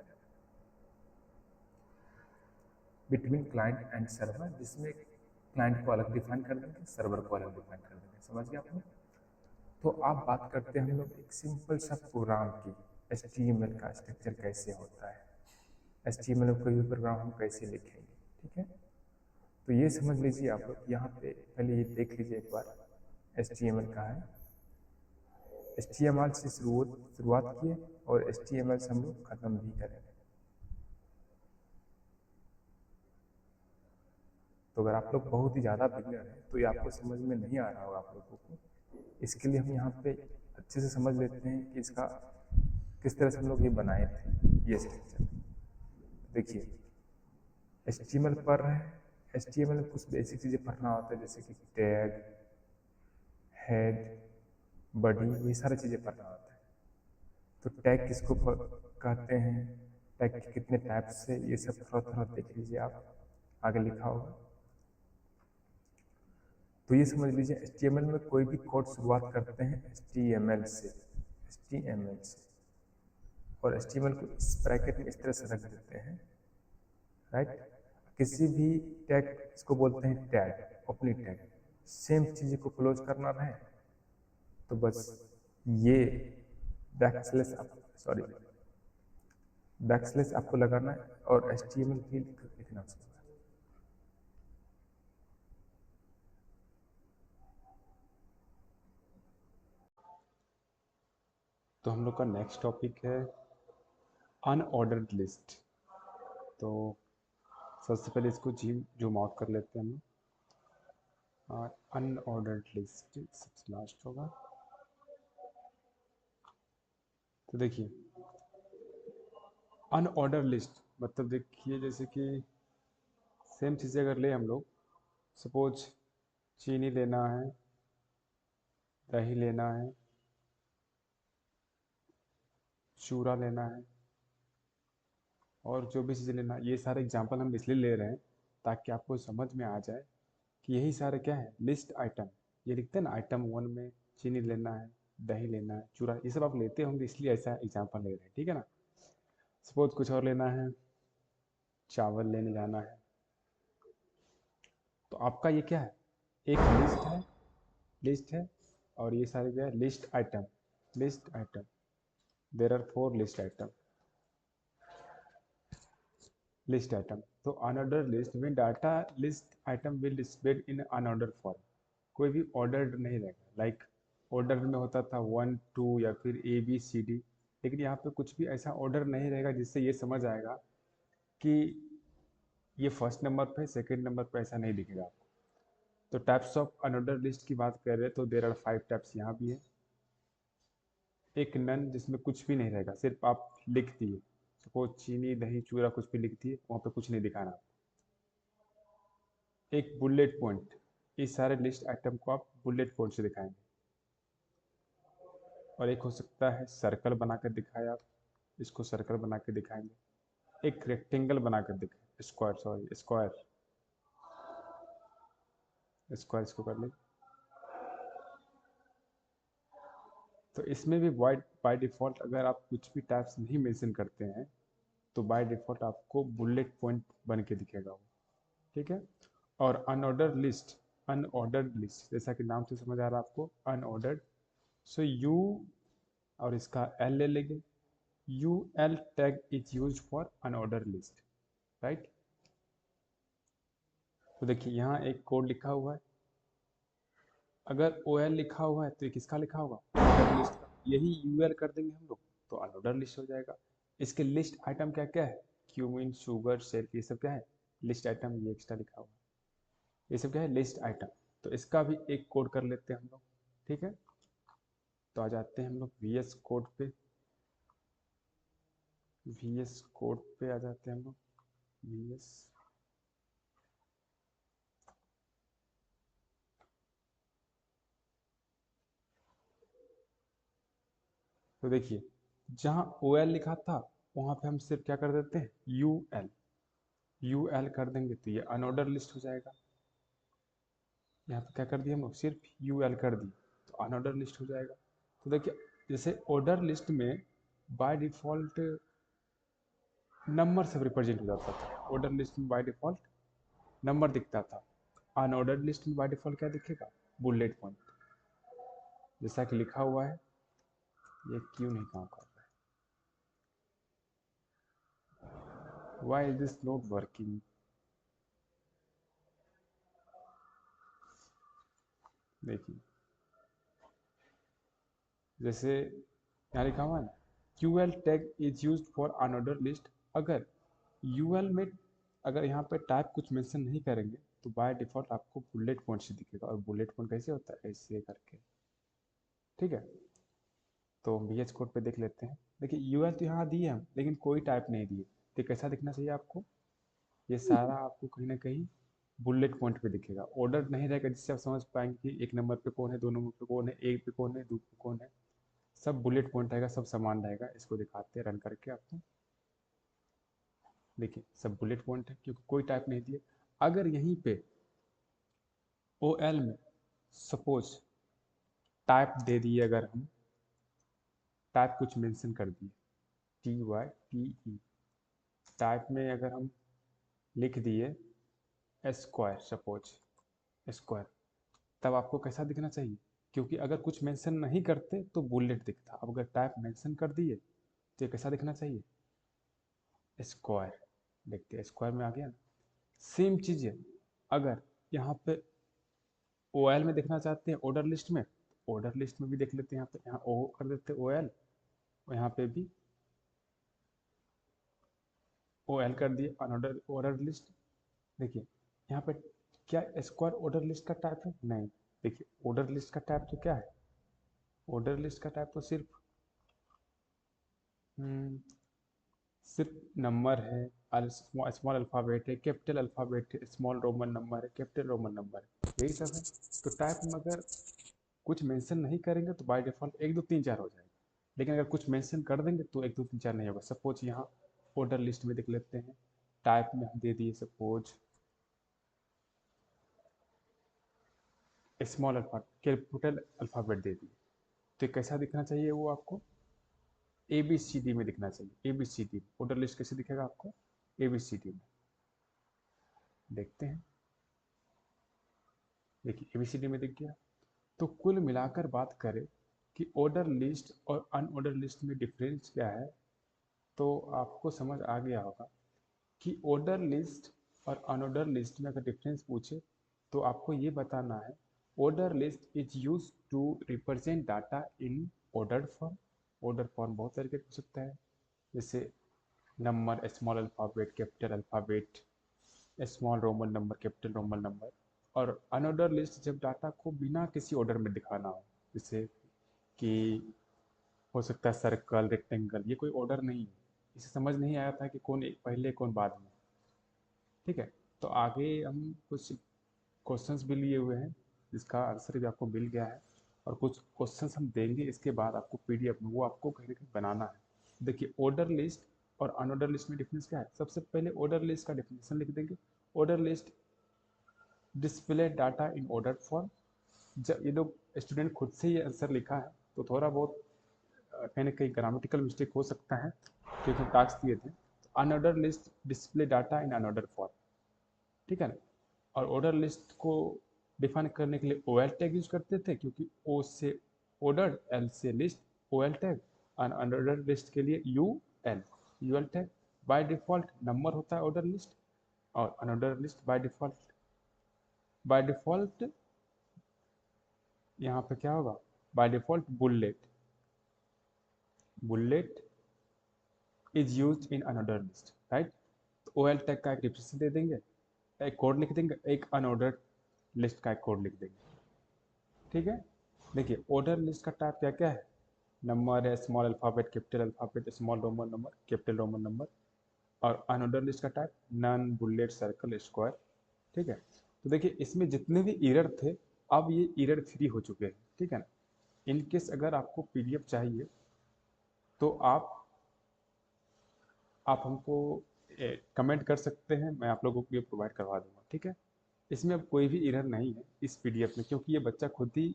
बिटवीन क्लाइंट एंड सर्वर, जिसमें क्लाइंट को अलग डिफाइन कर देंगे, सर्वर को अलग डिफाइन कर देंगे। समझ गए आप लोग। तो आप बात करते हैं हम लोग एक सिंपल सा प्रोग्राम की, HTML का स्ट्रक्चर कैसे होता है, HTML में कोई भी प्रोग्राम हम कैसे लिखेंगे, ठीक है। तो ये समझ लीजिए आप लोग, यहाँ पे पहले ये देख लीजिए एक बार HTML का है। HTML से शुरुआत किए और HTML से हम लोग खत्म भी करेंगे। तो अगर आप लोग बहुत ही ज़्यादा बिगनर हैं तो ये आपको समझ में नहीं आ रहा होगा आप लोगों को, इसके लिए हम यहाँ पे अच्छे से समझ लेते हैं कि इसका किस तरह से हम लोग ये बनाए थे ये स्ट्रक्चर। देखिए HTML पढ़ रहे हैं, HTML में कुछ बेसिक चीज़ें पढ़ना होता है, जैसे कि टैग, हेड, बॉडी, ये सारी चीज़ें पढ़ना होता है। तो टैग किसको कहते हैं, टैग के कितने टाइप्स से, ये सब थोड़ा थोड़ा देख लीजिए आप, आगे लिखा होगा। तो ये समझ लीजिए HTML में कोई भी कोड शुरुआत करते हैं HTML से, और HTML को इस ब्रैकेट में इस तरह से रख देते हैं, राइट। किसी भी टैग, इसको बोलते हैं टैग, अपनी टैग, सेम चीज़ को क्लोज करना रहे तो बस ये बैकस्लैश सॉरी बैकस्लैश आपको लगाना है और HTML भी लिखना उसके बाद। तो हम लोग का नेक्स्ट टॉपिक है अनऑर्डर्ड लिस्ट। तो सबसे पहले इसको जूम आउट कर लेते हैं हम लोग। और अनऑर्डर्ड लिस्ट सबसे लास्ट होगा। तो देखिए अनऑर्डर लिस्ट मतलब देखिए जैसे कि सेम चीज़ें अगर ले हम लोग, सपोज चीनी लेना है, दही लेना है, चूरा लेना है और जो भी चीज़ें लेना है, ये सारे एग्जांपल हम इसलिए ले रहे हैं ताकि आपको समझ में आ जाए कि यही सारे क्या है, लिस्ट आइटम। ये लिखते हैं ना आइटम 1 में चीनी लेना है, दही लेना है, चूरा, ये सब आप लेते होंगे इसलिए ऐसा एग्जांपल ले रहे हैं, ठीक है ना। सपोज कुछ और लेना है, चावल लेने जाना है, तो आपका ये क्या है, एक लिस्ट है और ये सारे क्या है, list item there are 4 list item. तो अनऑर्डर लिस्ट में data list item will displayed in unorder form. कोई भी ऑर्डर नहीं रहेगा, लाइक ऑर्डर में होता था 1 2 या फिर ABCD, लेकिन यहाँ पे कुछ भी ऐसा ऑर्डर नहीं रहेगा जिससे ये समझ आएगा कि ये फर्स्ट नंबर पे, सेकंड नंबर पे, ऐसा नहीं दिखेगा आपको। तो टाइप्स ऑफ अनऑर्डर लिस्ट की बात कर रहे हैं तो देयर आर 5 टाइप्स यहाँ भी है। एक नन जिसमें कुछ भी नहीं रहेगा, सिर्फ आप लिख दिए, सपोज चीनी दही चूरा कुछ भी लिख दिए, वहाँ पे कुछ नहीं दिखाना। एक बुलेट पॉइंट, इस सारे लिस्ट आइटम को आप बुलेट पॉइंट से दिखाएंगे। और एक हो सकता है सर्कल बनाकर दिखाए, आप इसको सर्कल बना के दिखाएंगे। एक रेक्टेंगल बनाकर दिखाए, स्क्वायर इसको कर ले। तो इसमें भी बाय डिफ़ॉल्ट अगर आप कुछ भी टाइप्स नहीं मेंशन करते हैं तो बाय डिफ़ॉल्ट आपको बुलेट पॉइंट बन के दिखेगा वो, ठीक है। और अनऑर्डर्ड लिस्ट जैसा कि नाम से समझ आ रहा है आपको, अनऑर्डर्ड। सो यू और इसका एल ले लेंगे, UL tag is use for unorder list, right. तो देखिए यहाँ एक कोड लिखा हुआ है, अगर OL लिखा हुआ है तो ये किसका लिखा होगा, ऑर्डर लिस्ट का। यही UL कर देंगे हम लोग तो अनऑर्डर लिस्ट हो जाएगा। इसके लिस्ट आइटम क्या क्या है, क्यूमिन, शुगर, सेल्फ, ये सब क्या है, लिस्ट आइटम। ये एक्स्ट्रा लिखा हुआ है, ये सब क्या है, लिस्ट आइटम। तो इसका भी एक कोड कर लेते हैं हम लोग, ठीक है। तो आ जाते हैं हम लोग VS कोड पे, आ जाते हैं हम लोग VS। तो देखिए जहाँ OL लिखा था वहाँ पे हम सिर्फ क्या कर देते हैं, UL कर देंगे तो ये अनऑर्डर लिस्ट हो जाएगा। यहाँ पे क्या कर दिया हम लोग, सिर्फ UL कर दिए तो अनऑर्डर लिस्ट हो जाएगा। तो देखिए जैसे ऑर्डर लिस्ट में बाय डिफ़ॉल्ट नंबर से रिप्रेजेंट हो जाता था, ऑर्डर लिस्ट में बाय डिफ़ॉल्ट नंबर दिखता था। अनऑर्डर लिस्ट में बाय डिफ़ॉल्ट क्या दिखेगा, बुलेट पॉइंट, जैसा कि लिखा हुआ है। ये क्यों नहीं काम कर रहा है, why is this not working. देखिए जैसे यहाँ लिखा हुआ है ना, QL tag is use for unorder list. अगर UL में अगर यहाँ पे टाइप कुछ मेंशन नहीं करेंगे तो बाय डिफ़ॉल्ट आपको बुलेट पॉइंट से दिखेगा। और बुलेट पॉइंट कैसे होता है, ऐसे करके, ठीक है। तो VS कोड पे देख लेते हैं। देखिए UL तो यहाँ दिए हम, लेकिन कोई टाइप नहीं दिए, तो कैसा दिखना चाहिए आपको, ये सारा आपको कहीं ना कहीं बुलेट पॉइंट पे दिखेगा। ऑर्डर नहीं रहेगा जिससे आप समझ पाएंगे कि एक नंबर पे कौन है, दो नंबर पे कौन है, एक पे कौन है, दो पे कौन है। सब बुलेट पॉइंट रहेगा, सब समान रहेगा। इसको दिखाते हैं रन करके आपको। देखिए सब बुलेट पॉइंट है क्योंकि कोई टाइप नहीं दिए। अगर यहीं पे OL में सपोज टाइप दे दिए, अगर हम टाइप कुछ मेंशन कर दिए, TYPE, टाइप में अगर हम लिख दिए स्क्वायर, सपोज स्क्वायर, तब आपको कैसा दिखना चाहिए, क्योंकि अगर कुछ मेंशन नहीं करते तो बुलेट दिखता, अब अगर टाइप मेंशन कर दिए तो ये कैसा दिखना चाहिए, स्क्वायर। देखते हैं स्क्वायर में आ गया ना। सेम चीज़ है, अगर यहाँ पे OL में देखना चाहते हैं ऑर्डर लिस्ट में, ऑर्डर लिस्ट में भी देख लेते हैं, यहाँ पे यहाँ ओ कर देते हैं OL, और यहाँ पे भी OL कर दिए अनऑर्डर ऑर्डर लिस्ट। देखिए यहाँ पे क्या स्क्वायर ऑर्डर लिस्ट का टाइप है, नहीं। देखिए ऑर्डर लिस्ट का टाइप तो क्या है, ऑर्डर लिस्ट का टाइप तो सिर्फ सिर्फ नंबर है, स्मॉल अल्फ़ाबेट है, कैपिटल अल्फ़ाबेट है, स्मॉल रोमन नंबर है, कैपिटल रोमन नंबर है, यही सब है। तो टाइप में अगर कुछ मेंशन नहीं करेंगे तो बाय डिफ़ॉल्ट 1 2 3 4 हो जाएगा, लेकिन अगर कुछ मेंशन कर देंगे तो 1 2 3 4 नहीं होगा। सपोज यहाँ ऑर्डर लिस्ट में देख लेते हैं, टाइप में हम दे दिए suppose small alphabet, capital alphabet दे दिए, तो ये कैसा दिखना चाहिए वो आपको, ABCD में दिखना चाहिए। ABCD ऑर्डर लिस्ट कैसे दिखेगा आपको, ABCD में। देखते हैं, देखिए ABCD में दिख गया। तो कुल मिलाकर बात करें कि ऑर्डर लिस्ट और अनऑर्डर लिस्ट में डिफरेंस क्या है, तो आपको समझ आ गया होगा कि ऑर्डर लिस्ट और अनऑर्डर लिस्ट में अगर डिफरेंस पूछे तो आपको ये बताना है, order list is use to represent data in order form. Order form बहुत तरीके से हो सकता है, जैसे number, small alphabet, capital alphabet, small Roman number, capital Roman number. और अनऑर्डर लिस्ट जब डाटा को बिना किसी ऑर्डर में दिखाना हो, जैसे कि हो सकता है सर्कल, रेक्टेंगल, ये कोई ऑर्डर नहीं है, इसे समझ नहीं आया था कि कौन पहले कौन बाद में। ठीक है, तो आगे हम कुछ क्वेश्चंस भी लिए हुए हैं जिसका आंसर भी आपको मिल गया है, और कुछ क्वेश्चंस हम देंगे इसके बाद आपको PDF में, वो आपको कहीं ना कहीं बनाना है। देखिए ऑर्डर लिस्ट और अनऑर्डर लिस्ट में डिफरेंस क्या है, सबसे पहले ऑर्डर लिस्ट का डेफिनेशन लिख देंगे। Order list display data in order form. जब ये लोग स्टूडेंट खुद से ये आंसर लिखा है तो थोड़ा बहुत कहीं ना कहीं ग्रामेटिकल मिस्टेक हो सकता है, क्योंकि हम टास्क दिए थे। Unordered list display data in unorder form, ठीक है ना। और ऑर्डर लिस्ट को डिफाइन करने के लिए OL टैग यूज करते थे, क्योंकि O से ऑर्डर, L से लिस्ट, OL टैग। और अनऑर्डर लिस्ट के लिए UL tag. Bye default number होता है ऑर्डर लिस्ट, और अनऑर्डर लिस्ट बाय डिफॉल्ट यहाँ पे क्या होगा, by default bullet is use in unordered list, right. तो OL टैग का एक डिफिनेशन दे देंगे, एक कोड लिख देंगे, एक अनऑर्डर लिस्ट का एक कोड लिख देंगे, ठीक है। देखिए ऑर्डर लिस्ट का टाइप क्या क्या है, नंबर है, small alphabet, capital alphabet, small Roman number, capital Roman number. और अनऑर्डर लिस्ट का type none, bullet, circle, square, ठीक है। तो देखिए इसमें जितने भी एरर थे अब ये एरर फ्री हो चुके हैं, ठीक है ना। इनकेस अगर आपको PDF चाहिए तो आप हमको कमेंट कर सकते हैं, मैं आप लोगों को ये प्रोवाइड करवा दूंगा, ठीक है। इसमें अब कोई भी एरर नहीं है इस PDF में, क्योंकि ये बच्चा खुद ही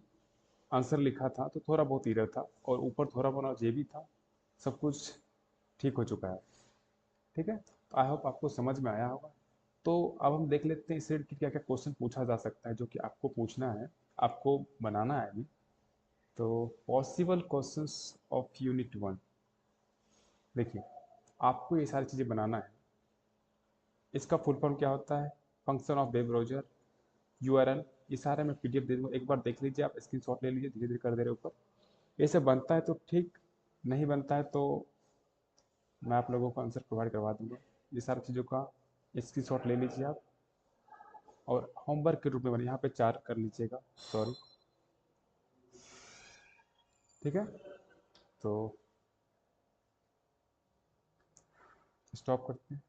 आंसर लिखा था तो थोड़ा बहुत एरर था, और ऊपर थोड़ा बहुत जे भी था, सब कुछ ठीक हो चुका है, ठीक है। तो आई होप आपको समझ में आया होगा। तो अब हम देख लेते हैं इस सेट की क्या क्या क्वेश्चन पूछा जा सकता है, जो कि आपको पूछना है, आपको बनाना है अभी। तो पॉसिबल क्वेश्चंस ऑफ यूनिट 1, देखिए आपको ये सारी चीज़ें बनाना है। इसका फुल फॉर्म क्या होता है, function of web browser, URL, ये सारे मैं PDF दे दूँगा, एक बार देख लीजिए, आप स्क्रीनशॉट ले लीजिए, धीरे धीरे कर दे रहे ऊपर। ये सब बनता है तो ठीक, नहीं बनता है तो मैं आप लोगों को आंसर प्रोवाइड करवा दूंगा। ये सारी चीज़ों का स्क्रीनशॉट ले लीजिए आप, और होमवर्क के रूप में बने यहाँ पे 4 कर लीजिएगा, सॉरी, ठीक है। तो स्टॉप करते हैं।